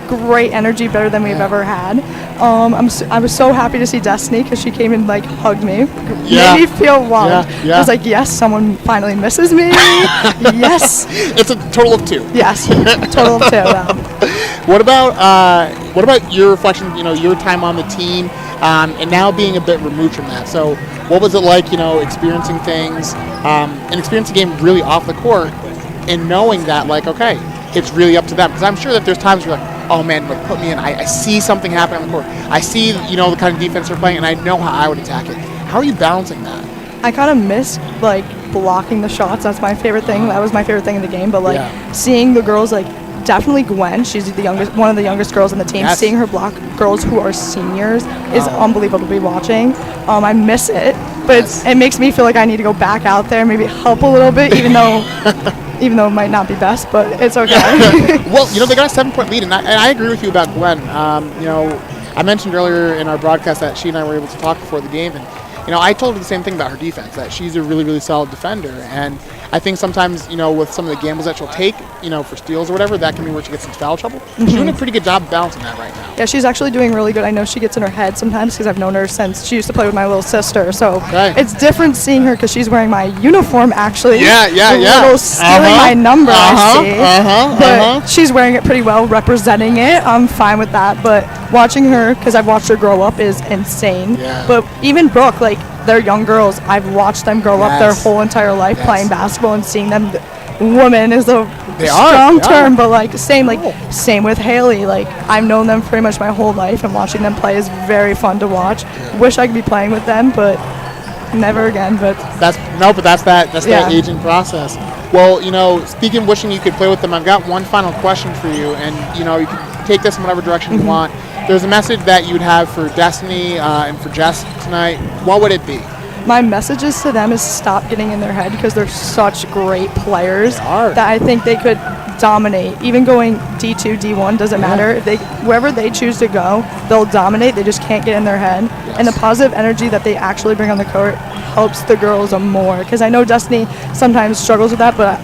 great energy, better than we've ever had. I was so happy to see Destiny because she came and like hugged me. Yeah. Made me feel loved. Yeah. I was like, yes, someone finally misses me. Yes. It's a total of 2. Yes. Total of 2. Yeah. What about your reflection? Your time on the team, and now being a bit removed from that. So, what was it like? Experiencing things, and experiencing the game really off the court, and knowing that, like, okay, it's really up to them. Because I'm sure that there's times where you're like, oh man, like, put me in. I see something happen on the court. I see, the kind of defense they're playing, and I know how I would attack it. How are you balancing that? I kind of miss like blocking the shots. That's my favorite thing. That was my favorite thing in the game. But like seeing the girls, like definitely Gwen. She's the youngest, one of the youngest girls on the team. Yes. Seeing her block girls who are seniors is unbelievable to be watching. I miss it, but it makes me feel like I need to go back out there, maybe help a little bit, even though it might not be best, but it's okay. Well, they got a 7-point lead, and I agree with you about Gwen. I mentioned earlier in our broadcast that she and I were able to talk before the game, and I told her the same thing about her defense, that she's a really, really solid defender, and I think sometimes, with some of the gambles that she'll take, for steals or whatever, that can be where she gets into foul trouble. She's doing a pretty good job balancing that right now. Yeah, she's actually doing really good. I know she gets in her head sometimes because I've known her since she used to play with my little sister. So it's different seeing her because she's wearing my uniform actually. Yeah. Little stealing my number, I see. But she's wearing it pretty well, representing it. I'm fine with that. But watching her, because I've watched her grow up, is insane. Yeah. But even Brooke, like, they're young girls. I've watched them grow up their whole entire life playing basketball and seeing them. Woman is a strong term, but like same with Haley. Like I've known them pretty much my whole life, and watching them play is very fun to watch. Wish I could be playing with them, but never again. But that's that aging process. Well, speaking of wishing you could play with them, I've got one final question for you, and you can take this in whatever direction you want. There's a message that you'd have for Destiny and for Jess tonight. What would it be? My messages to them is stop getting in their head because they're such great players that I think they could dominate. Even going D2, D1 doesn't matter. If wherever they choose to go, they'll dominate. They just can't get in their head. Yes. And the positive energy that they actually bring on the court helps the girls more. Because I know Destiny sometimes struggles with that, but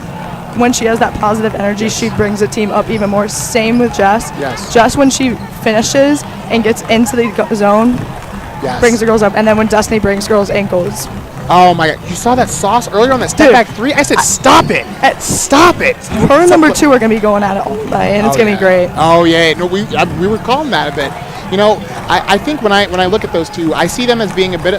when she has that positive energy, she brings the team up even more. Same with Jess. Yes. Jess, when she finishes and gets into the zone, brings the girls up, and then when Destiny brings girls ankles. Oh my God! You saw that sauce earlier on that step back 3? I said, stop it! Stop it! Her and number 2 are gonna be going at it all day, and it's gonna be great. Oh yeah, no, we were calling that a bit. I think when I look at those two, I see them as being a bit,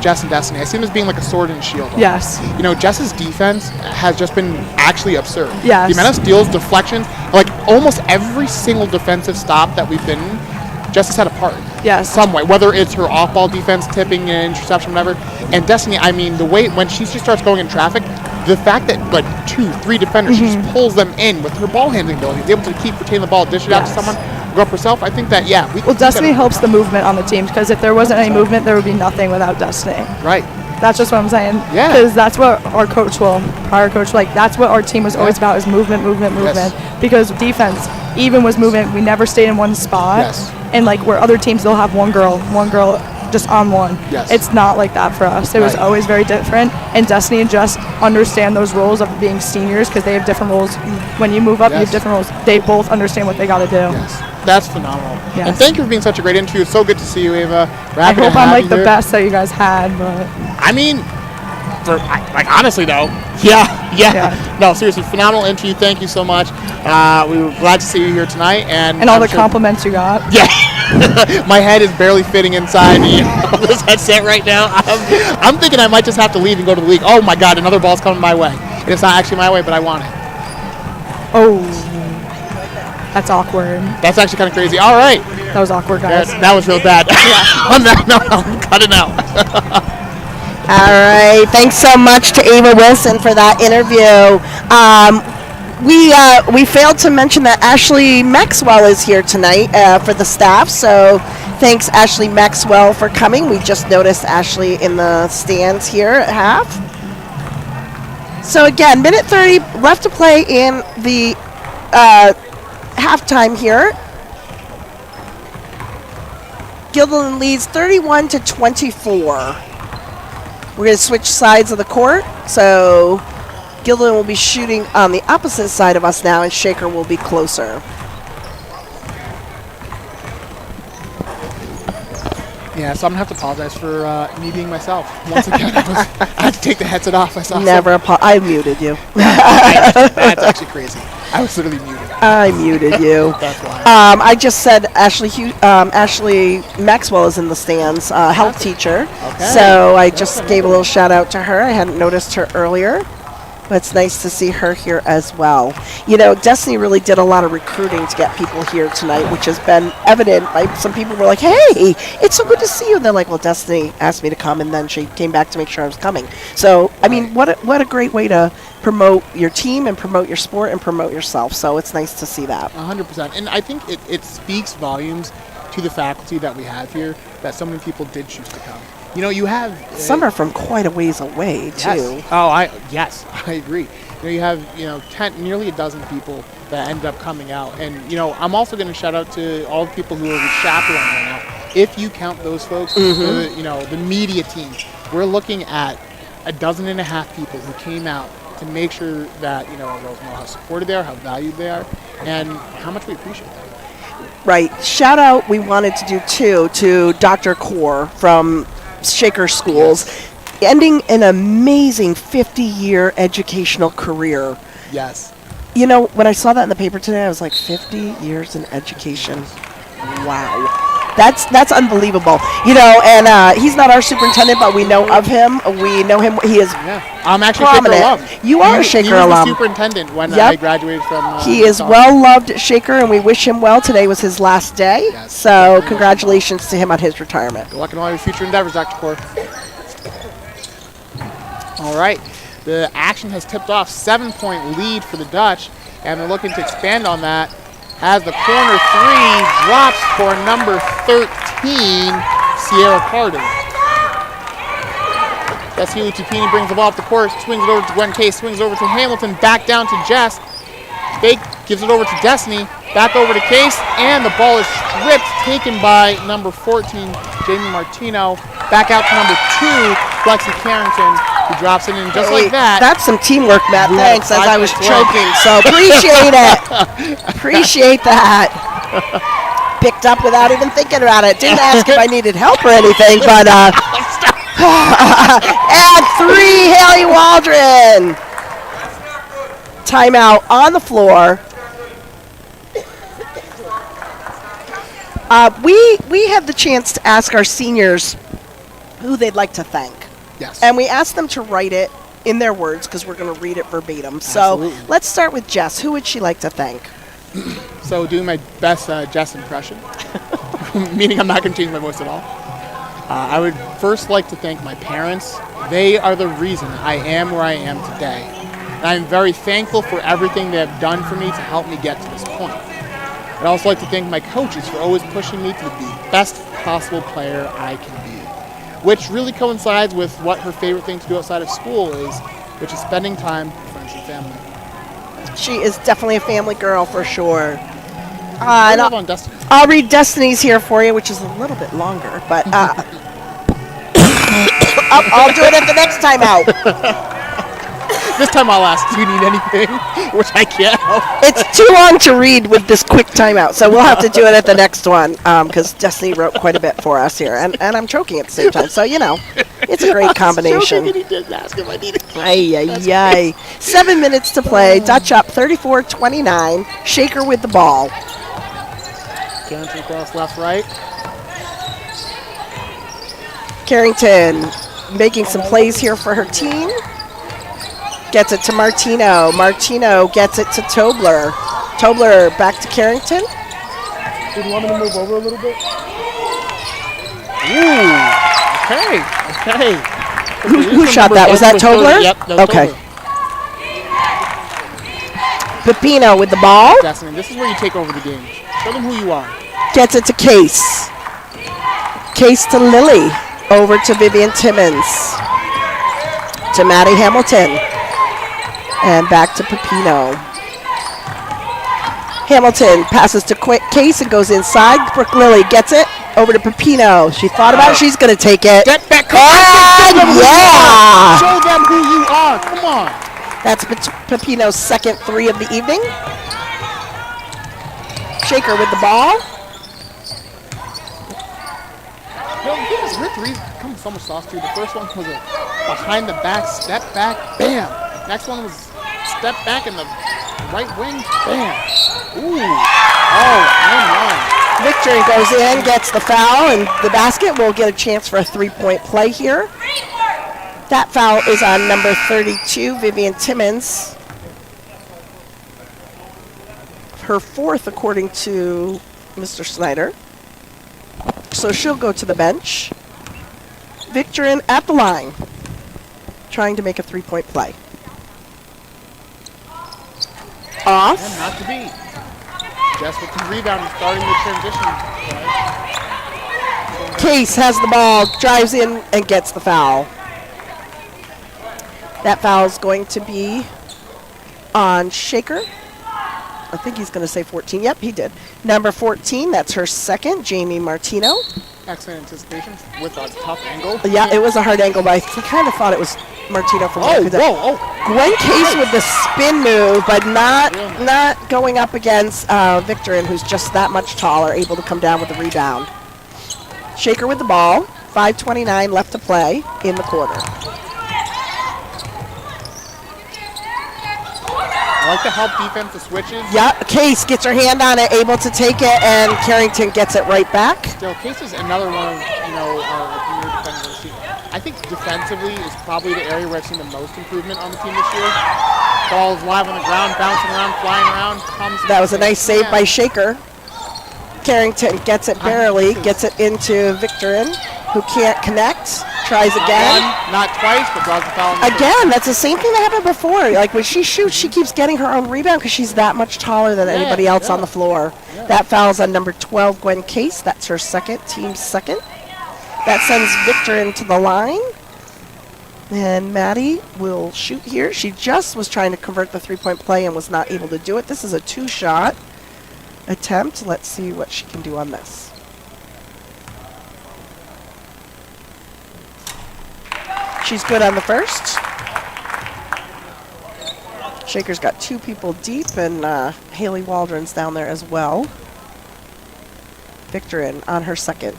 Jess and Destiny. I see them as being like a sword and shield. Yes. Jess's defense has just been actually absurd. Yes. The amount of steals, deflections, like almost every single defensive stop that we've been in, Jess has had a part. Yes. Some way, whether it's her off-ball defense, tipping, and interception, whatever. And Destiny, I mean, the way when she starts going in traffic, the fact that like 2-3 defenders, she just pulls them in with her ball handling ability, is able to retain the ball, dish it out to someone, go up herself. I think that Destiny helps the movement on the teams because if there wasn't any movement, there would be nothing without Destiny. Right. That's just what I'm saying. Yeah. Because that's what our prior coach, that's what our team was always about, is movement. Yes. Because defense, even was movement, we never stayed in one spot. Yes. And like where other teams, they'll have one girl just on one. Yes. It's not like that for us. It was always very different. And Destiny and Jess understand those roles of being seniors because they have different roles. When you move up, you have different roles. They both understand what they got to do. Yes. That's phenomenal. Yes. And thank you for being such a great interview. It's so good to see you, Ava. I hope I'm like the best that you guys had, but I mean, honestly though, yeah. No, seriously, phenomenal interview. Thank you so much. We were glad to see you here tonight, and all the compliments you got. Yeah, my head is barely fitting inside this headset right now. I'm thinking I might just have to leave and go to the league. Oh my God, another ball's coming my way, and it's not actually my way, but I want it. Oh, that's awkward. That's actually kind of crazy. All right, that was awkward, guys. That was real bad. On that note, I'm cutting out. All right. Thanks so much to Ava Wilson for that interview. We failed to mention that Ashley Maxwell is here tonight for the staff. So thanks, Ashley Maxwell, for coming. We just noticed Ashley in the stands here at half. So again, minute 30 left to play in the halftime here. Guilderland leads 31-24. We're going to switch sides of the court. So Guilderland will be shooting on the opposite side of us now, and Shaker will be closer. Yeah, so I'm going to have to apologize for me being myself. Once again, I had to take the headset off. I muted you. That's actually crazy. I was literally muted. I muted you. That's why. I just said Ashley Maxwell is in the stands, health teacher. Okay. So I just gave a little shout out to her. I hadn't noticed her earlier, but it's nice to see her here as well. You know, Destiny really did a lot of recruiting to get people here tonight, which has been evident. Some people were like, "Hey, it's so good to see you." And they're like, "Well, Destiny asked me to come, and then she came back to make sure I was coming." So, I mean, what a great way to promote your team and promote your sport and promote yourself. So it's nice to see that. 100%. And I think it speaks volumes to the faculty that we have here that so many people did choose to come. You know, you have... Some are from quite a ways away, too. Yes. Oh, I agree. You have, nearly a dozen people that ended up coming out. And, I'm also going to shout out to all the people who are chaperoning right now. If you count those folks, the media team, we're looking at 12.5 people who came out to make sure that, our girls know how supported they are, how valued they are, and how much we appreciate them. Right. Shout out we wanted to do, too, to Dr. Kaur from Shaker Schools, ending an amazing 50-year educational career. Yes. When I saw that in the paper today, I was like, 50 years in education. Wow. That's unbelievable. And he's not our superintendent, but we know of him. We know him. He is I'm actually prominent. Shaker alum. You are a Shaker he was alum. The superintendent when I graduated from he is college. well loved at Shaker, and we wish him well. Today was his last day. Yes. So congratulations to him on his retirement. Good luck in all your future endeavors, Dr. Kaur. All right. The action has tipped off. 7-point lead for the Dutch, and they're looking to expand on that as the corner three drops for number 13, Sierra Carter. Destiny Lutupini brings the ball up the court, swings it over to Gwen Case, swings it over to Hamilton, back down to Jess. Fake gives it over to Destiny, back over to Case, and the ball is stripped, taken by number 14, Jamie Martino. Back out to number 2, Lexi Carrington, who drops it in just like that. That's some teamwork, Matt. We Thanks, had a as I was 5-point choking. So appreciate it. Appreciate that. Picked up without even thinking about it. Didn't ask if I needed help or anything, but and 3, Haley Waldron. Timeout on the floor. We had the chance to ask our seniors who they'd like to thank. Yes. And we asked them to write it in their words because we're going to read it verbatim. Absolutely. So let's start with Jess. Who would she like to thank? So doing my best Jess impression, meaning I'm not going to change my voice at all. I would first like to thank my parents. They are the reason I am where I am today. And I'm very thankful for everything they have done for me to help me get to this point. I'd also like to thank my coaches for always pushing me to be the best possible player I can be, which really coincides with what her favorite thing to do outside of school is, which is spending time with friends and family. She is definitely a family girl for sure. I love on Destiny. I'll read Destiny's here for you, which is a little bit longer, but I'll do it at the next time out. This time I'll ask, do you need anything? Which I can't help. It's too long to read with this quick timeout, so we'll have to do it at the next one because Destiny wrote quite a bit for us here, and I'm choking at the same time, so it's a great combination. He did ask if I needed. Ay. 7 minutes to play. Dutch up 34-29. Shaker with the ball. Carrington cross left, right. Carrington making some plays here for her team. Gets it to Martino. Martino gets it to Tobler. Tobler back to Carrington. Did you want me to move over a little bit? Ooh. Okay. Who shot that? Was that Tobler? Yep, that was okay. Tobler. Pepino with the ball. Destiny, this is where you take over the game. Show them who you are. Gets it to Case. Case to Lily. Over to Vivian Timmons. To Maddie Hamilton. And back to Pepino. Hamilton passes to Case and goes inside. Brooke Lilly gets it. Over to Pepino. She thought about it. She's going to take it. Step back. And yeah! Show them who you are. Come on. That's Pepino's second 3 of the evening. Shaker with the ball. Her threes come with so much sauce too. The first one was a behind the back, step back, bam. Next one was step back in the right wing, bam. Ooh. Oh, and one. Victory goes in, gets the foul, and the basket will get a chance for a 3-point play here. That foul is on number 32, Vivian Timmons. Her 4th, according to Mr. Snyder. So she'll go to the bench. Victorin at the line, trying to make a 3-point play. Off. And not to be. Jess with the rebound and starting the transition. Case has the ball, drives in, and gets the foul. That foul's going to be on Shaker. I think he's going to say 14. Yep, he did. Number 14, that's her second, Jamie Martino. Excellent anticipation with a tough angle. Yeah, it was a hard angle, but I kind of thought it was Martino from Oh, whoa, Gwen Case with the spin move, but not going up against Victorin, who's just that much taller, able to come down with the rebound. Shaker with the ball, 5:29 left to play in the quarter. I like to help defense the switches. Yeah, Case gets her hand on it, able to take it, and Carrington gets it right back. Still, Case is another one of, our premier defenders on the team. I think defensively is probably the area where I've seen the most improvement on the team this year. Ball's live on the ground, bouncing around, flying around. That was a nice save by Shaker. Carrington gets it barely, gets it into Victorin, who can't connect. Tries again. Not twice, but draws the foul. Again, that's the same thing that happened before. Like when she shoots, she keeps getting her own rebound because she's that much taller than anybody else on the floor. Yeah. That foul's on number 12, Gwen Case. That's her second, team second. That sends Victorin to the line. And Maddie will shoot here. She just was trying to convert the 3-point play and was not able to do it. This is a 2-shot attempt. Let's see what she can do on this. She's good on the first. Shaker's got 2 people deep, and Haley Waldron's down there as well. Victorin on her second.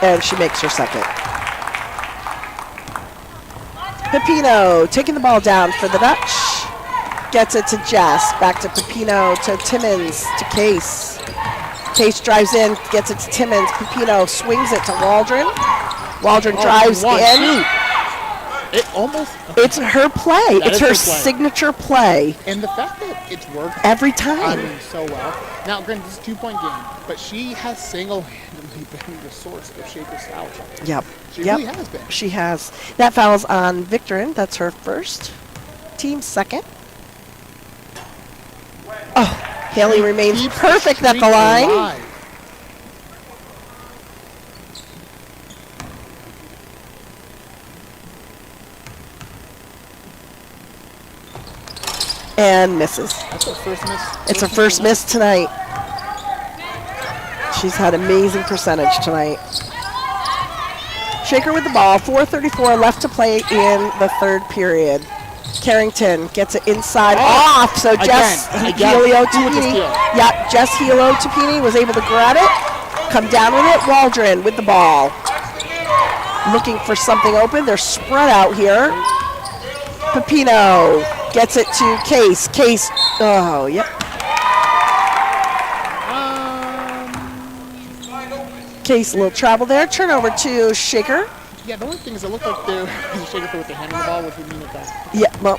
And she makes her second. Pepino taking the ball down for the Dutch. Gets it to Jess. Back to Pepino, to Timmons, to Case. Case drives in, gets it to Timmons. Pepino swings it to Waldron. Waldron drives in. It almost. It's her play. That it's is her her play. signature play. And the fact that it's worked Every time. so well. Now, granted, this is a 2-point game, but she has single-handedly been the source of Shaker's foul trouble. Yep. She really has been. She has. That foul's on Victorin. That's her first. Team second. Oh, Haley remains Keeps perfect at the streak line. alive. And misses. That's her first miss. It's her first miss tonight. She's had amazing percentage tonight. Shaker with the ball. 4:34 left to play in the third period. Carrington gets it inside off. So Jess Helio Tapini. Yeah, Jess Helio Tapini was able to grab it. Come down with it. Waldron with the ball. Looking for something open. They're spread out here. Pepino gets it to Case. Case. Oh, yep. Case, a little travel there. Turnover to Shaker. Yeah, the only thing is it looked like the Shaker with the hand on the ball, which would mean that. Yeah, well,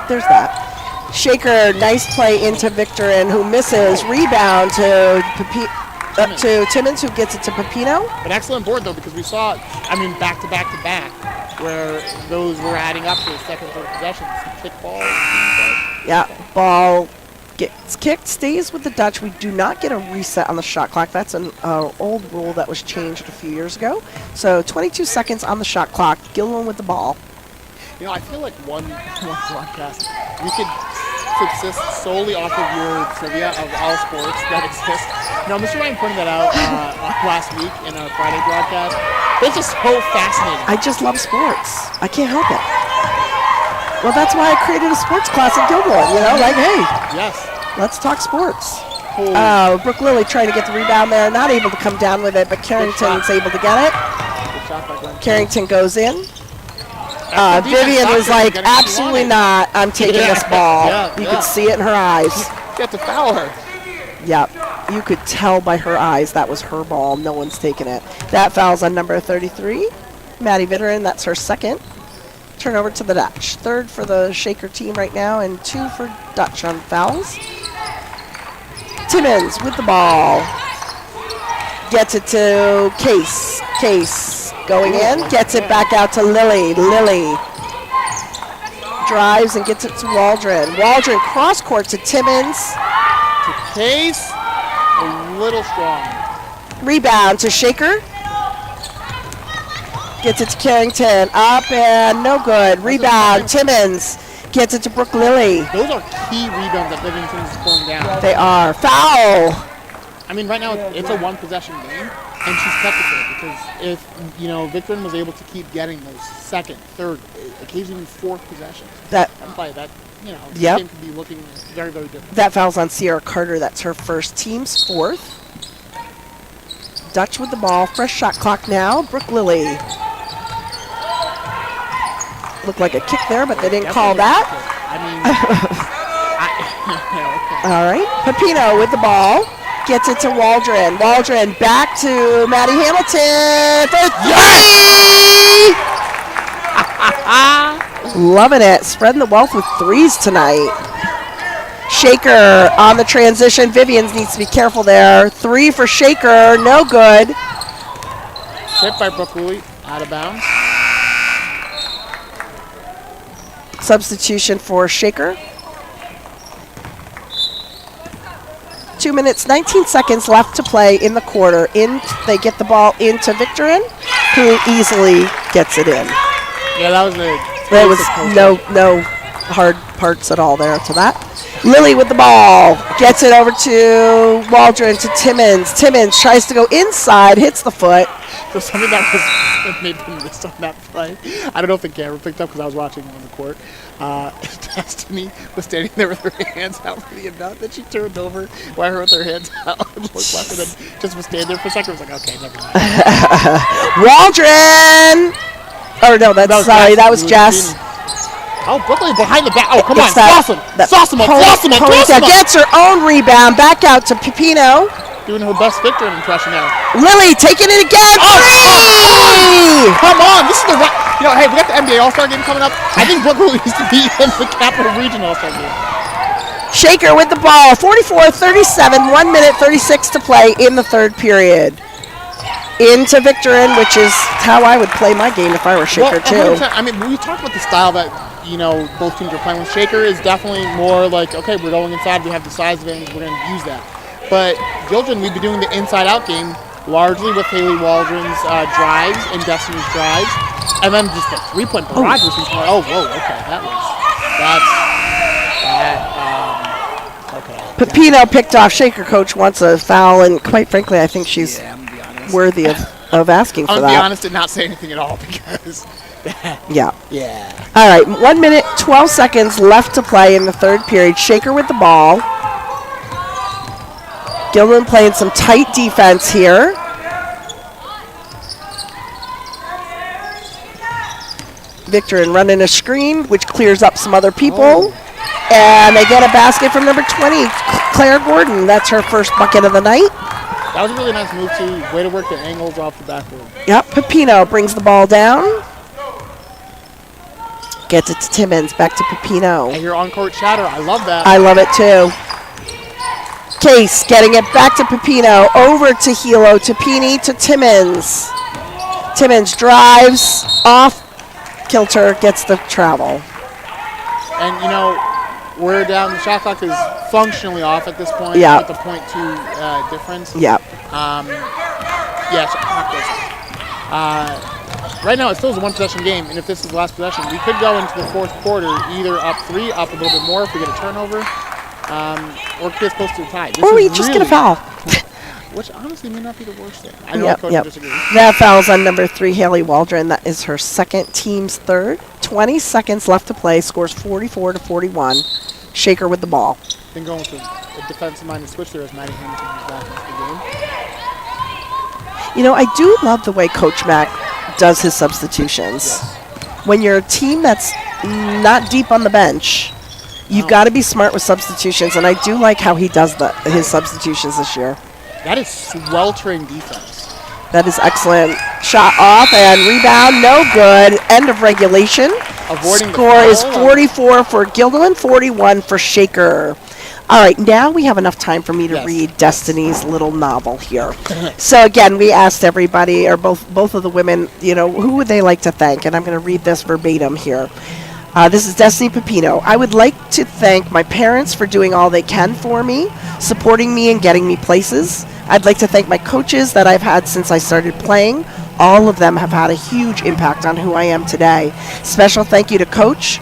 there's that. Shaker, nice play into Victorin, who misses. Rebound to Timmons, who gets it to Pepino. But excellent board, though, because we saw, back to back to back, where those were adding up to the second, third possessions. Kick ball. Yeah, ball gets kicked, stays with the Dutch. We do not get a reset on the shot clock. That's an old rule that was changed a few years ago. So 22 seconds on the shot clock. Guilderland with the ball. I feel like one broadcast, we could subsist solely off of your trivia of all sports that exist. Now, Mr. Ryan pointed that out last week in our Friday broadcast. It's just so fascinating. I just love sports. I can't help it. Well, that's why I created a sports class at Guilderland. Like, hey, Yes. let's talk sports. Holy Brooke Lilly trying to get the rebound there, not able to come down with it, but Carrington's able to get it. good shot by Glenn. Carrington goes in. That's the defense Vivian was doctor like, getting what she absolutely wanted. not. I'm taking this ball. You Yeah. could see it in her eyes. You have to foul her. Yep. You could tell by her eyes that was her ball. No one's taking it. That foul's on number 33, Maddie Vitterin. That's her second. Turnover to the Dutch. Third for the Shaker team right now, and 2 for Dutch on fouls. Timmons with the ball. Gets it to Case. Case going in. Gets it back out to Lily. Lily drives and gets it to Waldron. Waldron cross court to Timmons. Case, a little strong. Rebound to Shaker. Gets it to Carrington. Up and no good. Rebound. Timmons gets it to Brooke Lilly. Those are key rebounds that Livingston is pulling down. They are. Foul. I mean, right now it's a one-possession game, and she's kept it there because if, Victorin was able to keep getting those second, third, occasionally fourth possessions, That and by that, Yep. the game could be looking very, very different. that foul's on Sierra Carter. That's her first, team's fourth. Dutch with the ball. Fresh shot clock now. Brooke Lilly. Looked like a kick there, but they didn't call that. I mean, okay. All right. Pepino with the ball. Gets it to Waldron. Waldron back to Maddie Hamilton for 3! Loving it. Spreading the wealth with threes tonight. Shaker on the transition. Vivians needs to be careful there. 3 for Shaker. No good. Hit by Brooke Lilly, out of bounds. Substitution for Shaker. 2 minutes, 19 seconds left to play in the quarter. They get the ball into Victorin, who easily gets it in. Yeah, that was a. There was no hard parts at all there to that. Lily with the ball. Gets it over to Waldron to Timmons. Timmons tries to go inside, hits the foot. So something that made them miss on that play. I don't know if the camera picked up because I was watching on the court. Destiny was standing there with her hands out for the amount that she turned over while her with her hands out and looked left and then just was standing there for a second. I was like, okay, never mind. Waldron! Oh, no, that was Jess. Oh, Brooklyn behind the back. Oh, come on. It's that- Sauce him. that Sauce him up. pony- Sauce him up. ponytail Sauce him up. gets her own rebound. Back out to Pepino. Doing her best Victor impression now. Lily taking it again. Oh, Three! Come on. This is the right. Hey, we got the NBA All-Star game coming up. I think Brooklyn needs to be in the Capital Region All-Star game. Shaker with the ball. 44-37. 1 minute 36 to play in the third period. Into Victorin, which is how I would play my game if I were Shaker too. 100%. I mean, we talked about the style that both teams are playing with. Shaker is definitely more like, okay, we're going inside. We have the size advantage. We're going to use that. But Guilderland, we've been doing the inside-out game largely with Haley Waldron's drives and Destiny's drives, and then just the three-point barrage was okay. Okay. Pepino picked off. Shaker coach wants a foul, and quite frankly, I think she's worthy of asking for I'm that. gonna be honest and not say anything at all because. Yeah. Yeah. All right, 1 minute, 12 seconds left to play in the third period. Shaker with the ball. Guilderland playing some tight defense here. Victorin running a screen, which clears up some other people. And they get a basket from number 20, Claire Gordon. That's her first bucket of the night. That was a really nice move, too. Way to work the angles off the backboard. Yep, Pepino brings the ball down. Gets it to Timmons, back to Pepino. And your on-court chatter, I love that. I love it too. Case getting it back to Pepino, over to Hilo, to Pini, to Timmons. Timmons drives, off kilter, gets the travel. And, we're down, the shot clock is functionally off at this point. Yeah. With the 0.2 difference. Yep. Yeah, shot clock goes off. right now it still is a one-possession game, and if this is the last possession, we could go into the fourth quarter either up 3, up a little bit more if we get a turnover, or get close to a tie. Or we just get a foul. Which honestly may not be the worst thing. I know Coach disagrees. That foul's on number 3, Haley Waldron. That is her second, team's third. 20 seconds left to play. Scores 44-41. Shaker with the ball. Been going with a defensive-minded switch there as Maddie Hamilton comes back into the game. You know, I do love the way Coach Mack does his substitutions. Yes. When you're a team that's not deep on the bench, you've got to be smart with substitutions, and I do like how he does his substitutions this year. That is sweltering defense. That is excellent. Shot off and rebound, no good. End of regulation. Avoiding Score is 44 for Guilderland, 41 for Shaker. All right, now we have enough time for me to read Destiny's little novel here. So again, we asked everybody, or both of the women, you know, who would they like to thank? And I'm going to read this verbatim here. This is Destiny Pepino. I would like to thank my parents for doing all they can for me, supporting me and getting me places. I'd like to thank my coaches that I've had since I started playing. All of them have had a huge impact on who I am today. Special thank you to Coach.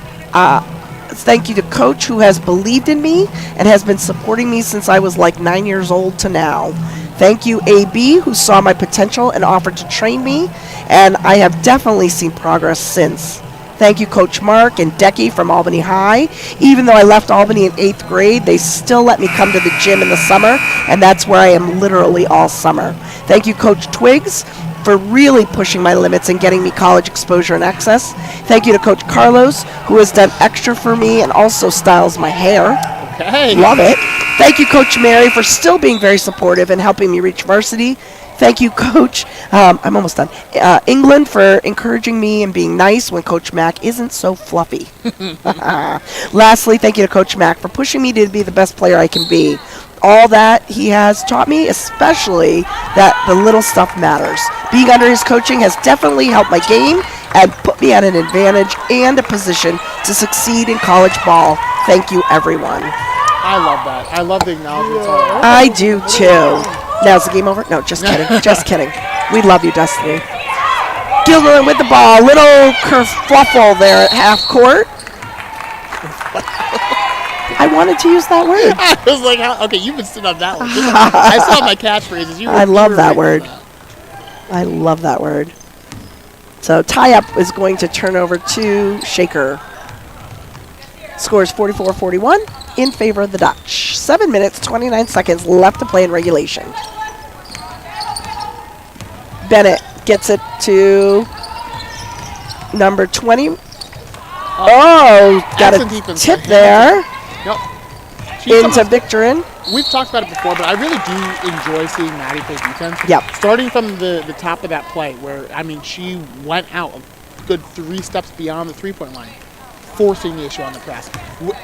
Thank you to Coach who has believed in me and has been supporting me since I was like 9 years old to now. Thank you, AB, who saw my potential and offered to train me, and I have definitely seen progress since. Thank you, Coach Mark and Decky from Albany High. Even though I left Albany in 8th grade, they still let me come to the gym in the summer, and that's where I am literally all summer. Thank you, Coach Twiggs, for really pushing my limits and getting me college exposure and access. Thank you to Coach Carlos, who has done extra for me and also styles my hair. Okay. Love it. Thank you, Coach Mary, for still being very supportive and helping me reach varsity. Thank you, Coach. I'm almost done. England for encouraging me and being nice when Coach Mack isn't so fluffy. Lastly, thank you to Coach Mack for pushing me to be the best player I can be. All that he has taught me, especially that the little stuff matters. Being under his coaching has definitely helped my game and put me at an advantage and a position to succeed in college ball. Thank you, everyone. I love that. I love the acknowledgments. I do too. Now is the game over? No, just kidding. Just kidding. We love you, Destiny. Guilderland with the ball. Little kerfluffle there at half court. I wanted to use that word. I was like, okay, you've been sitting on that one. I saw my catchphrases. I love that word. I love that word. So tie-up is going to turn over to Shaker. Scores 44-41 in favor of the Dutch. 7 minutes, 29 seconds left to play in regulation. Bennett gets it to number 20. Oh, got a tip there. Nope. Into Victorin. We've talked about it before, but I really do enjoy seeing Maddie play defense. Yep. Starting from the top of that play where, I mean, she went out a good 3 steps beyond the three-point line, forcing the issue on the press.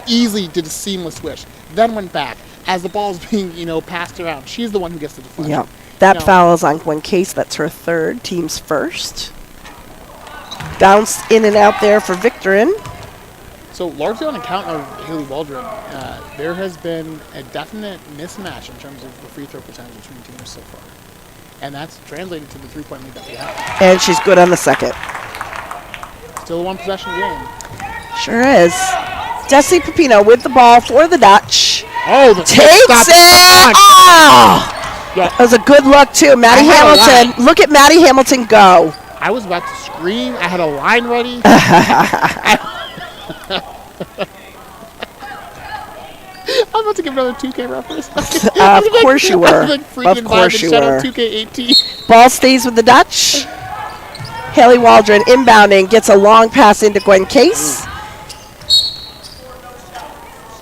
Easily did a seamless switch. Then went back. As the ball's being, passed around, she's the one who gets the deflection. Yep. That foul is on Gwen Case. That's her third, team's first. Bounced in and out there for Victorin. So largely on account of Haley Waldron, there has been a definite mismatch in terms of the free throw percentage between teams so far. And that's translated to the three-point lead that we have. And she's good on the second. Still a one-possession game. Sure is. Desi Pepino with the ball for the Dutch. Oh, takes it! Oh! Yeah. That was a good look, too. Maddie Hamilton. Look at Maddie Hamilton go. I was about to scream. I had a line ready. I'm about to give another 2K reference. Of course you were. Of course you were. 2K18. Ball stays with the Dutch. Haley Waldron inbounding, gets a long pass into Gwen Case.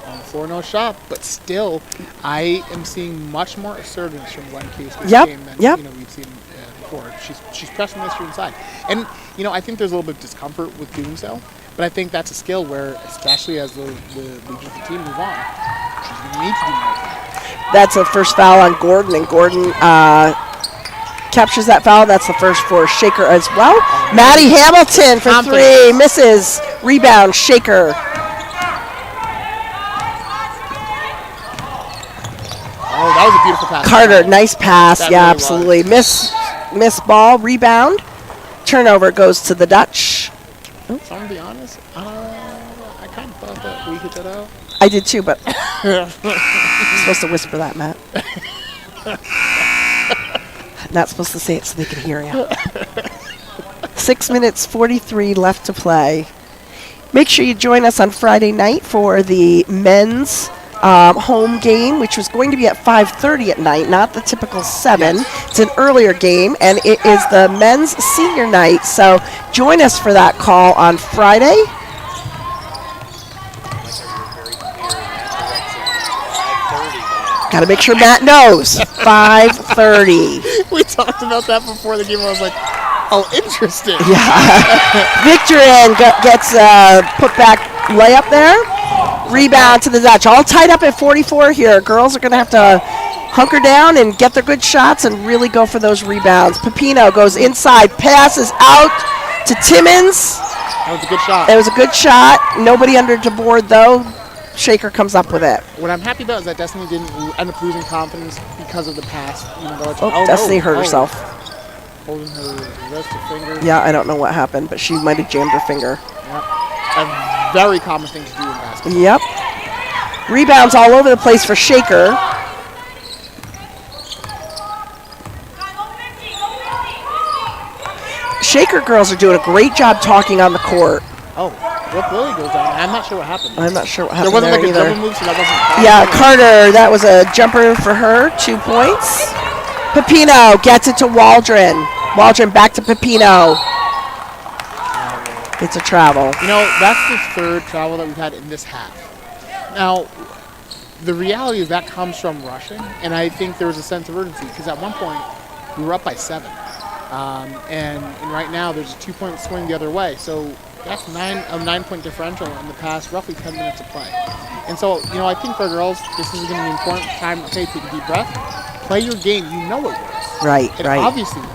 On the floor, no shot, but still, I am seeing much more assertiveness from Gwen Case this game than we've seen before. She's pressing this year inside, and I think there's a little bit of discomfort with doing so. But I think that's a skill where, especially as the leaders of the team move on, she's going to need to do more of that. That's a first foul on Gordon, and Gordon captures that foul. That's the first for Shaker as well. Maddie Hamilton for 3, misses. Rebound, Shaker. Oh, that was a beautiful pass. Carter, nice pass. That yeah, really absolutely. Miss ball, rebound. Turnover goes to the Dutch. So I'm gonna be honest. I kind of thought that we hit that out. I did too, but I'm supposed to whisper that, Matt. Not supposed to say it so they can hear you. 6 minutes 43 left to play. Make sure you join us on Friday night for the men's home game, which was going to be at 5:30 at night, not the typical 7. Yes. It's an earlier game, and it is the men's senior night. So join us for that call on Friday. Got to make sure Matt knows. 5:30. We talked about that before the game. I was like, oh, interesting. Victorin gets put back layup there. Rebound to the Dutch. All tied up at 44 here. Girls are going to have to hunker down and get their good shots and really go for those rebounds. Pepino goes inside, passes out to Timmons. That was a good shot. It was a good shot. Nobody under the board, though. Shaker comes up with it. What I'm happy about is that Destiny didn't end up losing confidence because of the pass. Even though it's, Destiny hurt herself. Holding her wrist or finger. Yeah, I don't know what happened, but she might have jammed her finger. Yep. A very common thing to do in basketball. Yep. Rebounds all over the place for Shaker. Shaker girls are doing a great job talking on the court. Oh, Brooke Lily goes down. I'm not sure what happened. I'm not sure what happened There wasn't there like either. a double move, so that wasn't. Yeah, Carter, that was a jumper for her, 2 points. Pepino gets it to Waldron. Waldron back to Pepino. It's a travel. You know, that's the third travel that we've had in this half. Now, the reality is that comes from rushing, and I think there was a sense of urgency because at one point we were up by 7, and right now there's a 2-point swing the other way. So that's a 9-point differential in the past roughly 10 minutes of play. And so, you know, I think for girls, this is going to be important time. Okay, take a deep breath, play your game. You know it works. Right, It right. obviously works.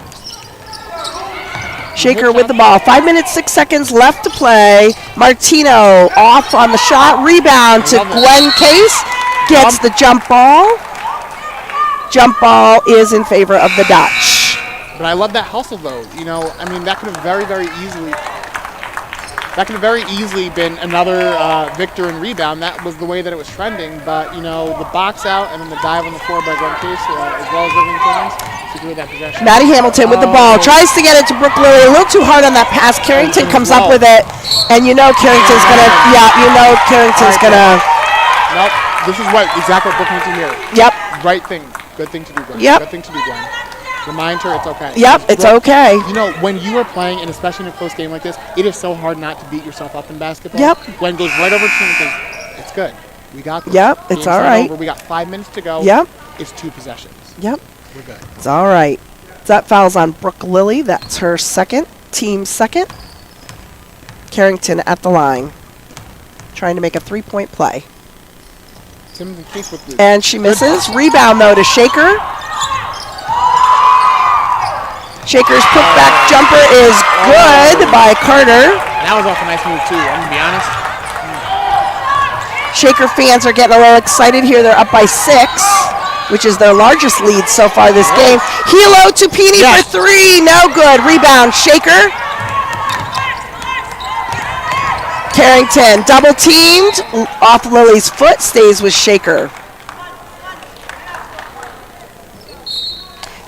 Shaker with the ball. 5 minutes, 6 seconds left to play. Martino off on the shot. Rebound to Gwen Case. Gets the jump ball. Jump ball is in favor of the Dutch. But I love that hustle, though. You know, I mean, that could have very, very easily. That could have very easily been another victor in rebound. That was the way that it was trending. But, you know, the box out and then the dive on the floor by Gwen Case, as well as Living Timmons, secured that possession. Maddie Hamilton with the ball. Tries to get it to Brooke Lily. A little too hard on that pass. Carrington comes up with it. And you know Carrington's going to, Carrington's going to. Nope. This is exactly what Brooke needs to hear. Yep. Right thing. Good thing to do, Gwen. Yep. Good thing to do, Gwen. Remind her it's okay. Yep, it's okay. You know, when you are playing, and especially in a close game like this, it is so hard not to beat yourself up in basketball. Yep. Gwen goes right over to him and says, it's good. We got this. Yep, it's Game's all not right. over. We got 5 minutes to go. Yep. It's 2 possessions. Yep. We're good. It's all right. That foul's on Brooke Lily. That's her second, team second. Carrington at the line, trying to make a 3-point play. Timmons and Case with the And she misses. Rebound, though, to Shaker. Shaker's putback jumper is good by Carter. That was off a nice move, too. I'm going to be honest. Shaker fans are getting a little excited here. They're up by 6, which is their largest lead so far this game. Hilo Tupini for 3. No good. Rebound, Shaker. Carrington double teamed off Lily's foot, stays with Shaker.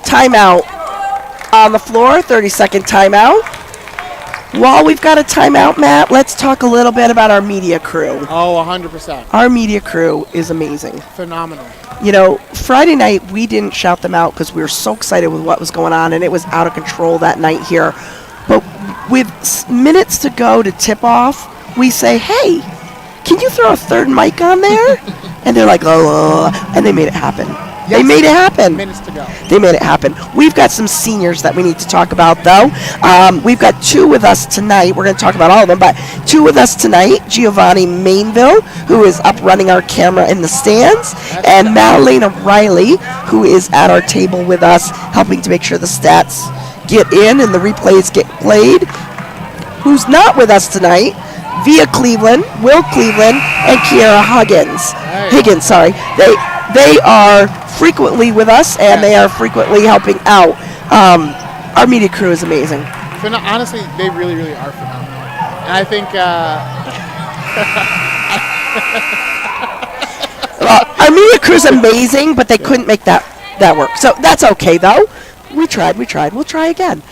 Timeout on the floor, 30-second timeout. While we've got a timeout, Matt, let's talk a little bit about our media crew. Oh, 100%. Our media crew is amazing. Phenomenal. You know, Friday night, we didn't shout them out because we were so excited with what was going on, and it was out of control that night here. But with minutes to go to tip off, we say, hey, can you throw a third mic on there? And they're like, and they made it happen. Yes. They made it happen. Minutes to go. They made it happen. We've got some seniors that we need to talk about, though. We've got 2 with us tonight. We're going to talk about all of them, but 2 with us tonight. Giovanni Mainville, who is up running our camera in the stands, and Madalena Riley, who is at our table with us, helping to make sure the stats get in and the replays get played. Who's not with us tonight? Via Cleveland, Will Cleveland, and Kiara Higgins. They are frequently with us, and they are frequently helping out. Our media crew is amazing. honestly, they really, really are phenomenal. And I think Our media crew's amazing, but they couldn't make that work. So that's okay, though. We tried. We'll try again.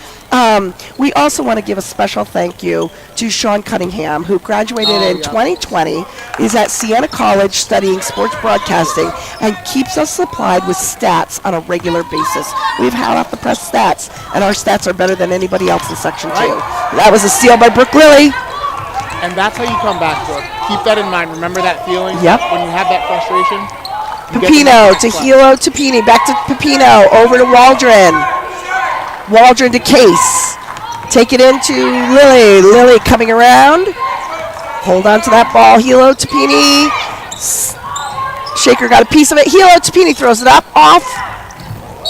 We also want to give a special thank you to Sean Cunningham, who graduated in 2020, is at Siena College studying sports broadcasting, and keeps us supplied with stats on a regular basis. We've had off the press stats, and our stats are better than anybody else in Section 2. That was a steal by Brooke Lilly. And that's how you come back, Brooke. Keep that in mind. Remember that feeling? Yep. When you have that frustration? Pepino to Hilo to Pini, back to Pepino, over to Waldron. Waldron to Case. Take it into Lilly. Lilly coming around. Hold on to that ball. Hilo to Pini. Shaker got a piece of it. Hilo to Pini throws it up, off.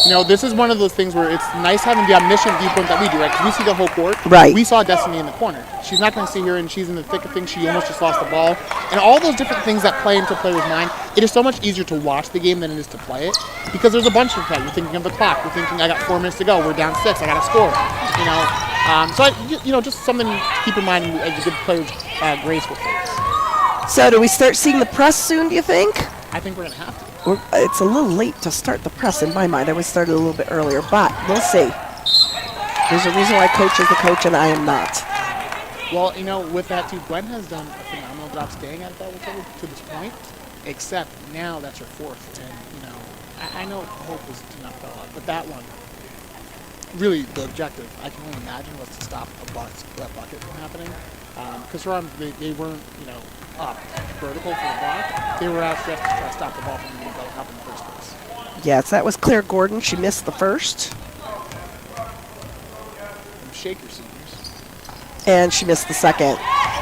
You know, this is one of those things where it's nice having the omniscient viewpoint that we do, right? 'Cause we see the whole court. Right. We saw Destiny in the corner. She's not going to sit here and she's in the thick of things. She almost just lost the ball. And all those different things that play into players' mind, it is so much easier to watch the game than it is to play it. Because there's a bunch of things. You're thinking of the clock. You're thinking, I got 4 minutes to go. We're down 6. I got to score. You know, just something to keep in mind as a good player's grace with things. So do we start seeing the press soon, do you think? I think we're going to have to. It's a little late to start the press in my mind. I would start a little bit earlier, but we'll see. There's a reason why Coach is the coach and I am not. Well, you know, with that too, Gwen has done a phenomenal job staying at that level to this point, except now that's her 4th. And, you know, I know hope was to not fall out, but that one, really the objective, I can only imagine, was to stop that bucket from happening. Because they weren't, you know, up vertical for the block. They were outstretched to try to stop the ball from being up in the first place. Yes, that was Claire Gordon. She missed the first. Shaker seniors. And she missed the second.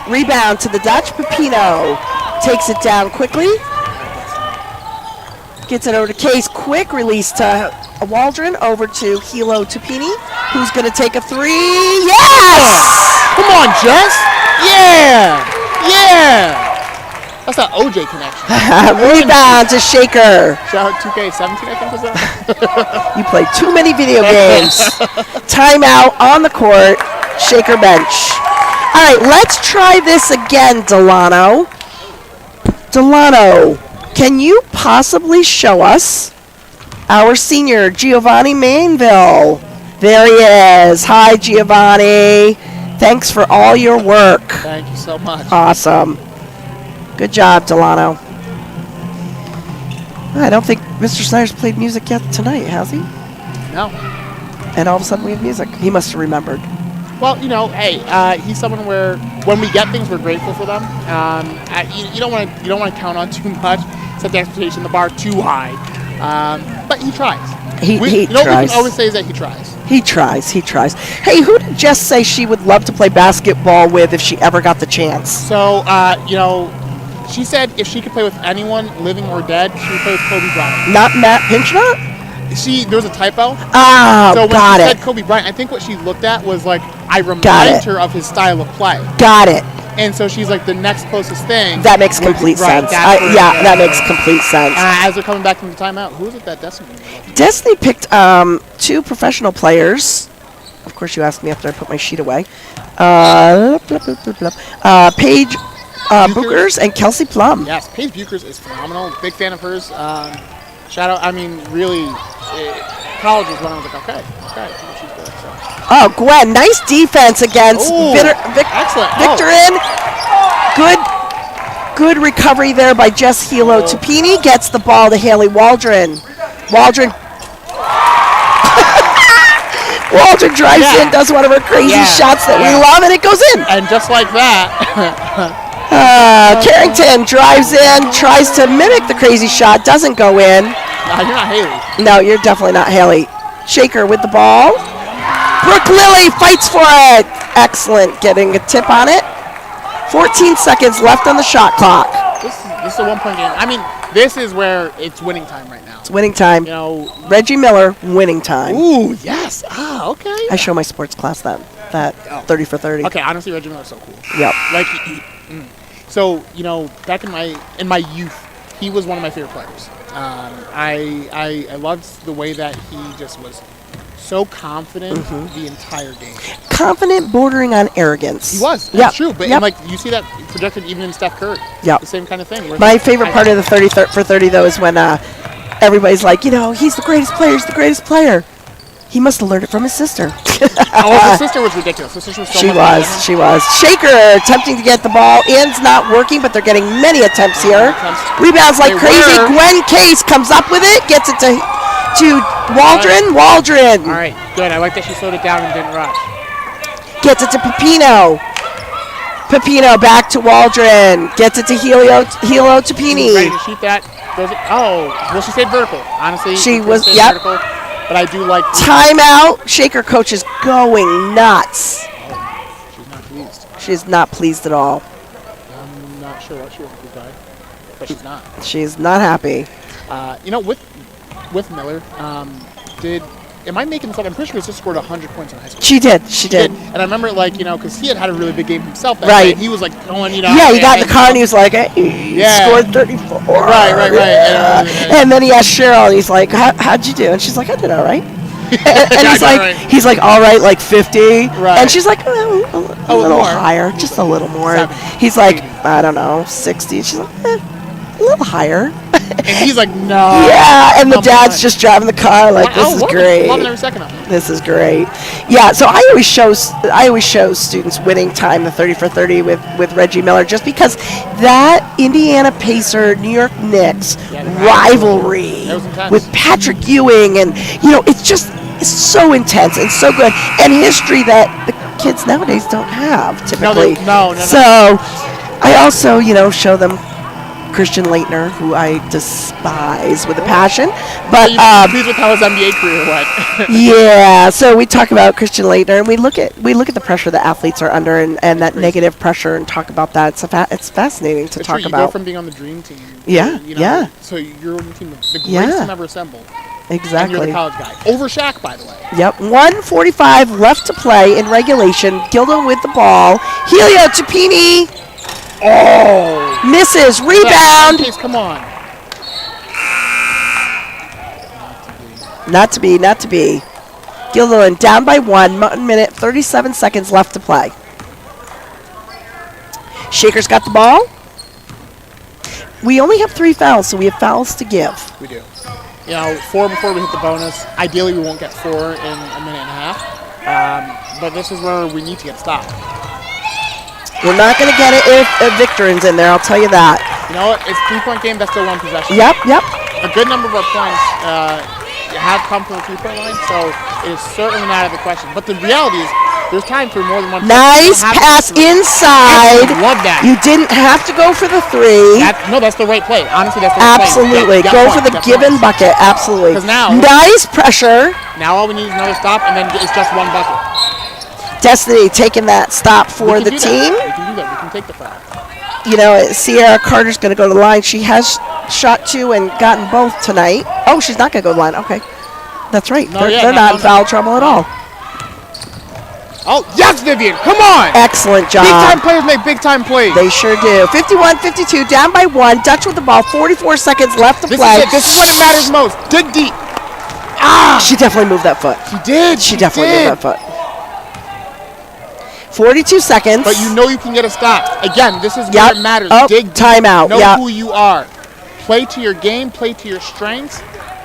Rebound to the Dutch. Pepino takes it down quickly. Gets it over to Case. Quick release to Waldron. Over to Hilo Tupini, who's going to take a 3. Yes! Come on, Jess! Yeah! Yeah! That's that OJ connection. Rebound to Shaker. Shout out 2K17, I think was that. You play too many video games. Timeout on the court. Shaker bench. All right, let's try this again, Delano. Delano, can you possibly show us our senior, Giovanni Mainville? There he is. Hi, Giovanni. Thanks for all your work. Thank you so much. Awesome. Good job, Delano. I don't think Mr. Snyder's played music yet tonight, has he? No. And all of a sudden we have music. He must have remembered. Well, you know, hey, he's someone where when we get things, we're grateful for them. You don't want to count on too much, set the expectation, the bar too high. But he tries. He What we tries. can always say is that he tries. He tries. Hey, who did Jess say she would love to play basketball with if she ever got the chance? So, you know, she said if she could play with anyone, living or dead, she would play with Kobe Bryant. Not Matt Pinchnut? There was a typo. Ah, so when got she it. said Kobe Bryant, I think what she looked at was like, I remind her of his style of play. Got it. And so she's like, the next closest thing. That makes complete sense. That makes complete sense. As they're coming back from the timeout, who is it that Destiny? Destiny picked 2 professional players. Of course, you asked me after I put my sheet away. Paige Bookers and Kelsey Plum. Yes, Paige Buchers is phenomenal. Big fan of hers. Shout out, I mean, really, college was when I was like, okay, she's good. So. Oh, Gwen, nice defense against Excellent. Victorin. Good recovery there by Jess Hilo Tupini. Gets the ball to Haley Waldron. Waldron drives in, does one of her crazy shots that we love, and it goes in. And just like that. Carrington drives in, tries to mimic the crazy shot, doesn't go in. You're not Haley. No, you're definitely not Haley. Shaker with the ball. Brooke Lilly fights for it. Excellent, getting a tip on it. 14 seconds left on the shot clock. This is a 1-point game. I mean, this is where it's winning time right now. It's winning time. You know, Reggie Miller, winning time. Ooh, yes. Okay. I show my sports class that 30 for 30. Okay, honestly, Reggie Miller's so cool. Yep. Like, so, you know, back in my youth, he was one of my favorite players. I loved the way that he just was so confident the entire game. Confident, bordering on arrogance. He was. That's Yep. true. But Yep. and, like you see that projected even in Steph Curry. Yep. The same kind of thing. where My favorite part of the 30 for 30 though is when everybody's like, he's the greatest player. He's the greatest player. He must have learned it from his sister. Oh, his sister was ridiculous. His sister was so She much was. better. She was. Shaker attempting to get the ball. In's not working, but they're getting many attempts here. Rebounds like They crazy. were. Gwen Case comes up with it. Gets it to Waldron. Waldron All right, good. I like that she slowed it down and didn't rush. gets it to Pepino. Pepino back to Waldron. Gets it to Helio Tapini. Ready to shoot that. Goes it. Oh, well, she stayed vertical. Honestly, She Chris was- stayed yep. vertical, but I do like. Timeout. Shaker coach is going nuts. She's not pleased. She's not pleased at all. I'm not sure what she was pleased by, but she's not. She's not happy. With Miller, am I making this up? I'm pretty sure he just scored 100 points in high school. She did. She did. And I remember, because he had a really big game himself that Right. day. And he was, going, Yeah, he got in the car and he was like, hey, he Yeah. scored 34. Right. And then he asked Cheryl, and he's like, how'd you do? And she's like, I did all right. and he's like, all right, like 50. Right. And she's like, a little more. higher, just a little more. 70. He's like, I don't know, 60. She's like, a little higher. And he's like, no. Yeah, and the Come dad's on. just driving the car like, this is great. Loving every second of it. This is great. Yeah, so I always show students winning time, the 30 for 30 with Reggie Miller, just because that Indiana Pacer New York Knicks Yeah, rivalry that was intense. with Patrick Ewing, and it's so intense and so good, and history that the kids nowadays don't have typically. No. So I also show them Christian Leitner, who I despise with a passion, but Pleased with how his NBA career went. yeah, so we talk about Christian Leitner, and we look at the pressure that athletes are under, and that negative pressure, and talk about that. It's fascinating to It's talk true, you about. go from being on the dream team. Yeah, yeah. So you're on the team, the greatest Yeah. team ever assembled. And you're Exactly. the college guy. Over Shaq, by the way. Yep. 1:45 left to play in regulation. Gildo with the ball. Helio Tapini. Oh, misses. Rebound. Case, come on. Not to be. Guilderland down by 1 minute, 37 seconds left to play. Shaker's got the ball. We only have 3 fouls, so we have fouls to give. We do. 4 before we hit the bonus. Ideally, we won't get 4 in a minute and a half. But this is where we need to get stopped. We're not going to get it if Victorin's in there, I'll tell you that. You know what? It's a 3-point game. That's still 1 possession. Yep. A good number of our points have come from the 3-point line, so it is certainly not out of the question. But the reality is, there's time for more than 1 point. Nice You don't have to pass do 3. inside. I love that. You didn't have to go for the 3. That's the right play. Honestly, that's the right play. Absolutely. Get Go points, for the get given points. bucket. Absolutely. 'Cause now- Nice pressure. Now all we need is another stop, and then it's just 1 bucket. Destiny taking that stop for We the can do team. that. We can do that. We can take the foul. Sierra Carter's going to go to the line. She has shot 2 and gotten both tonight. Oh, she's not going to go to the line. Okay. That's right. No, They're not in foul trouble at all. Oh, yes, Vivian. Come on. Excellent job. Big-time players make big-time plays. They sure do. 51-52, down by 1. Dutch with the ball. 44 seconds left to This play. is it. This is when it matters most. Dig deep. She definitely moved that foot. She did. She definitely moved that foot. 42 seconds. But you can get a stop. Again, this is where Yep. it matters. Oh, Dig deep. timeout. Know Yep. who you are. Play to your game. Play to your strengths.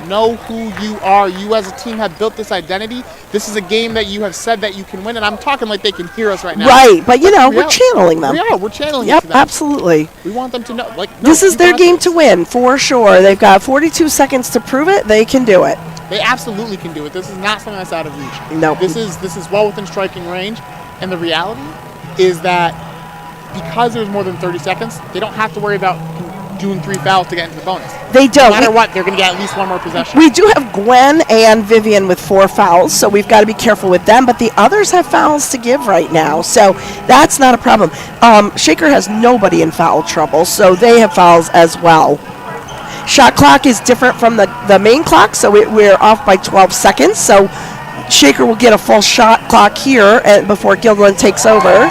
Know who you are. You as a team have built this identity. This is a game that you have said that you can win, and I'm talking like they can hear us right now. Right, but we're Yeah. channeling them. We are. We're channeling it Yep, to them. absolutely. We want them to know. This is you their got game this. to win, for sure. They've got 42 seconds to prove it. They can do it. They absolutely can do it. This is not something that's out of reach. Nope. This is well within striking range, and the reality is that because there's more than 30 seconds, they don't have to worry about doing 3 fouls to get into the bonus. They don't. No matter what, they're going to get at least 1 more possession. We do have Gwen and Vivian with 4 fouls, so we've got to be careful with them. But the others have fouls to give right now, so that's not a problem. Shaker has nobody in foul trouble, so they have fouls as well. Shot clock is different from the main clock, so we're off by 12 seconds. So Shaker will get a full shot clock here before Guilderland takes over.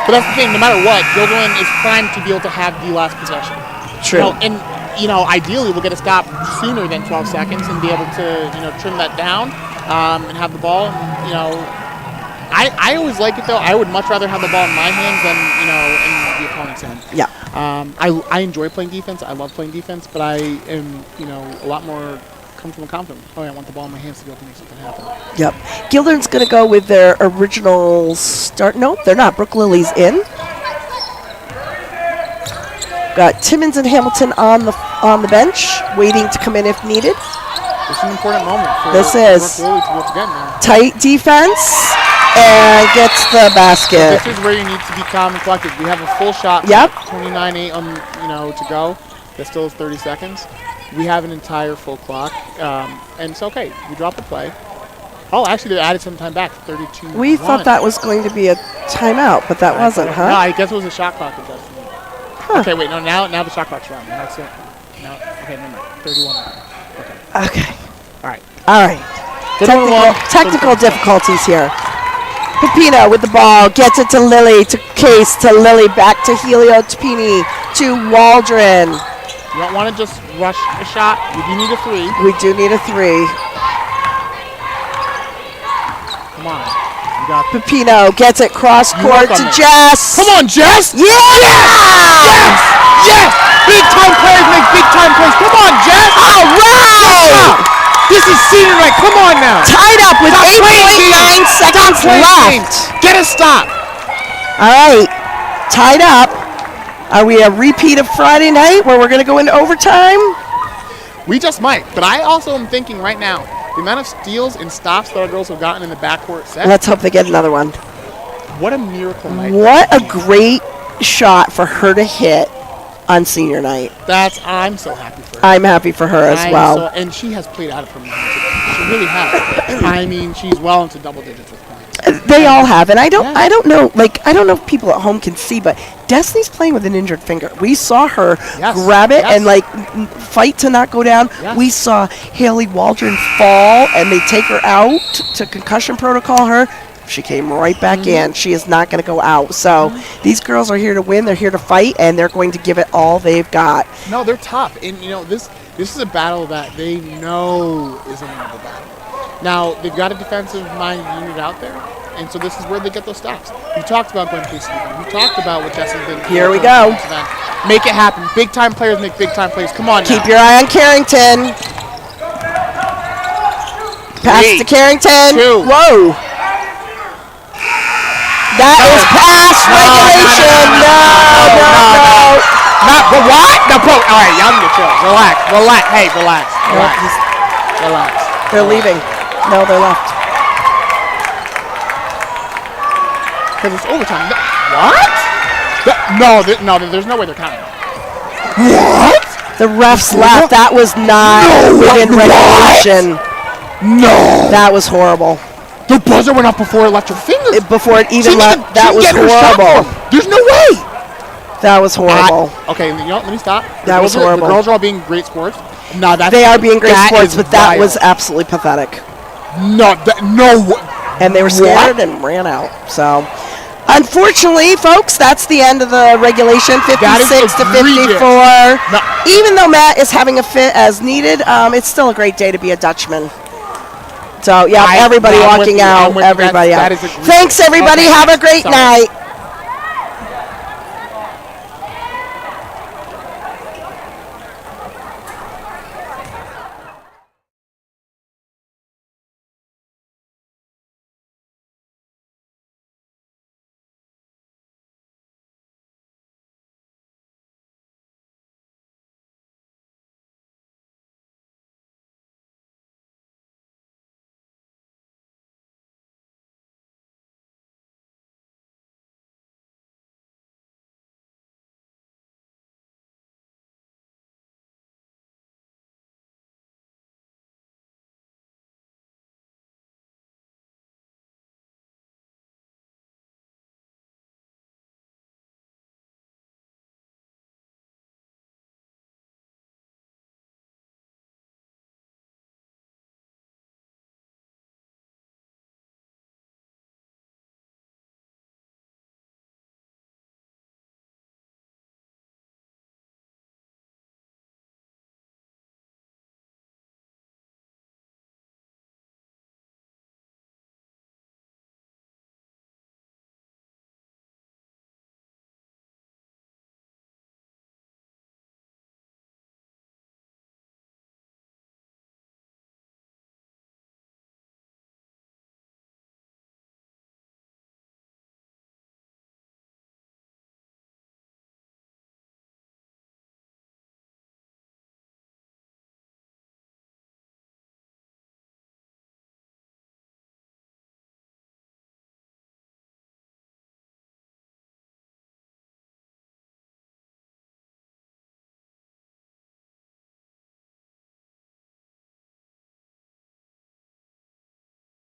But that's the thing. No matter what, Guilderland is primed to be able to have the last possession. True. Ideally, we'll get a stop sooner than 12 seconds and be able to, trim that down. and have the ball. You know, I always like it though. I would much rather have the ball in my hands than in the opponent's hand. Yeah. I enjoy playing defense. I love playing defense, but I am a lot more comfortable and confident. Oh, I want the ball in my hands to be able to make something happen. Yep. Guilderland's going to go with their original start. Nope, they're not. Brook Lily's in. Got Timmons and Hamilton on the bench, waiting to come in if needed. This is an important moment for This is Brook Lily to be able to get in there. Tight defense and gets the basket. So this is where you need to be calm and collected. We have a full shot. Yep. 29-8 to go. That still is 30 seconds. We have an entire full clock, and it's okay. We dropped the play. Oh, actually, they added some time back. 32. We thought that was going to be a timeout, but that wasn't, huh? No, I guess it was a shot clock adjustment. Huh. Okay, wait, no, now the shot clock's wrong. That's it. No, okay, never mind. 31. Okay. All right. All right. Technical difficulties here. Pepino with the ball, gets it to Lily, to Case, to Lily, back to Helio, to Pini, to Waldron. You don't want to just rush a shot. You do need a 3. We do need a 3. Come on. You got this. Pepino gets it cross court to Jess. Come on, Jess! Yeah! Yes! Yes! Big time players make big time plays. Come on, Jess! All right! This is senior night. Come on now. Tied up with 8.9 seconds left. Get a stop. All right. Tied up. Are we a repeat of Friday night where we're going to go into overtime? We just might. But I also am thinking right now, the amount of steals and stops that our girls have gotten in the backcourt set. Let's hope they get another one. What a miracle night. What a great shot for her to hit on senior night. I'm so happy for her. I'm happy for her as well. And she has played out of her mind. She really has. I mean, she's well into double digits with points. They all have, and I don't know if people at home can see, but Destiny's playing with an injured finger. We saw her grab it and fight to not go down. Yes. We saw Haley Waldron fall, and they take her out to concussion protocol her. She came right back in. She is not going to go out. So these girls are here to win. They're here to fight, and they're going to give it all they've got. No, they're tough, and this is a battle that they know is a winnable battle. Now they've got a defensive-minded unit out there, and so this is where they get those stops. We talked about Gwen Casey. We talked about what Jesse did. Here we go. Make it happen. Big-time players make big-time plays. Come on now. Keep your eye on Carrington. Pass to Carrington. 2. Whoa. That is past regulation. No. Not the what? No, all right, y'all need to chill. Relax. Hey, relax. They're leaving. No, they're left. Because it's overtime. What? No, there's no way they're counting. What? The refs left. That was not within regulation. No. That was horrible. The buzzer went off before it left your fingers. Before it even left. That was horrible. There's no way. That was horrible. Okay, let me stop. That was horrible. The girls are all being great sports. No, they are being great sports, but that was absolutely pathetic. No. And they were scared and ran out. So, unfortunately, folks, that's the end of the regulation, 56 to 54. No. Even though Matt is having a fit as needed, it's still a great day to be a Dutchman. So, everybody walking out. Everybody out. Thanks, everybody. Have a great night.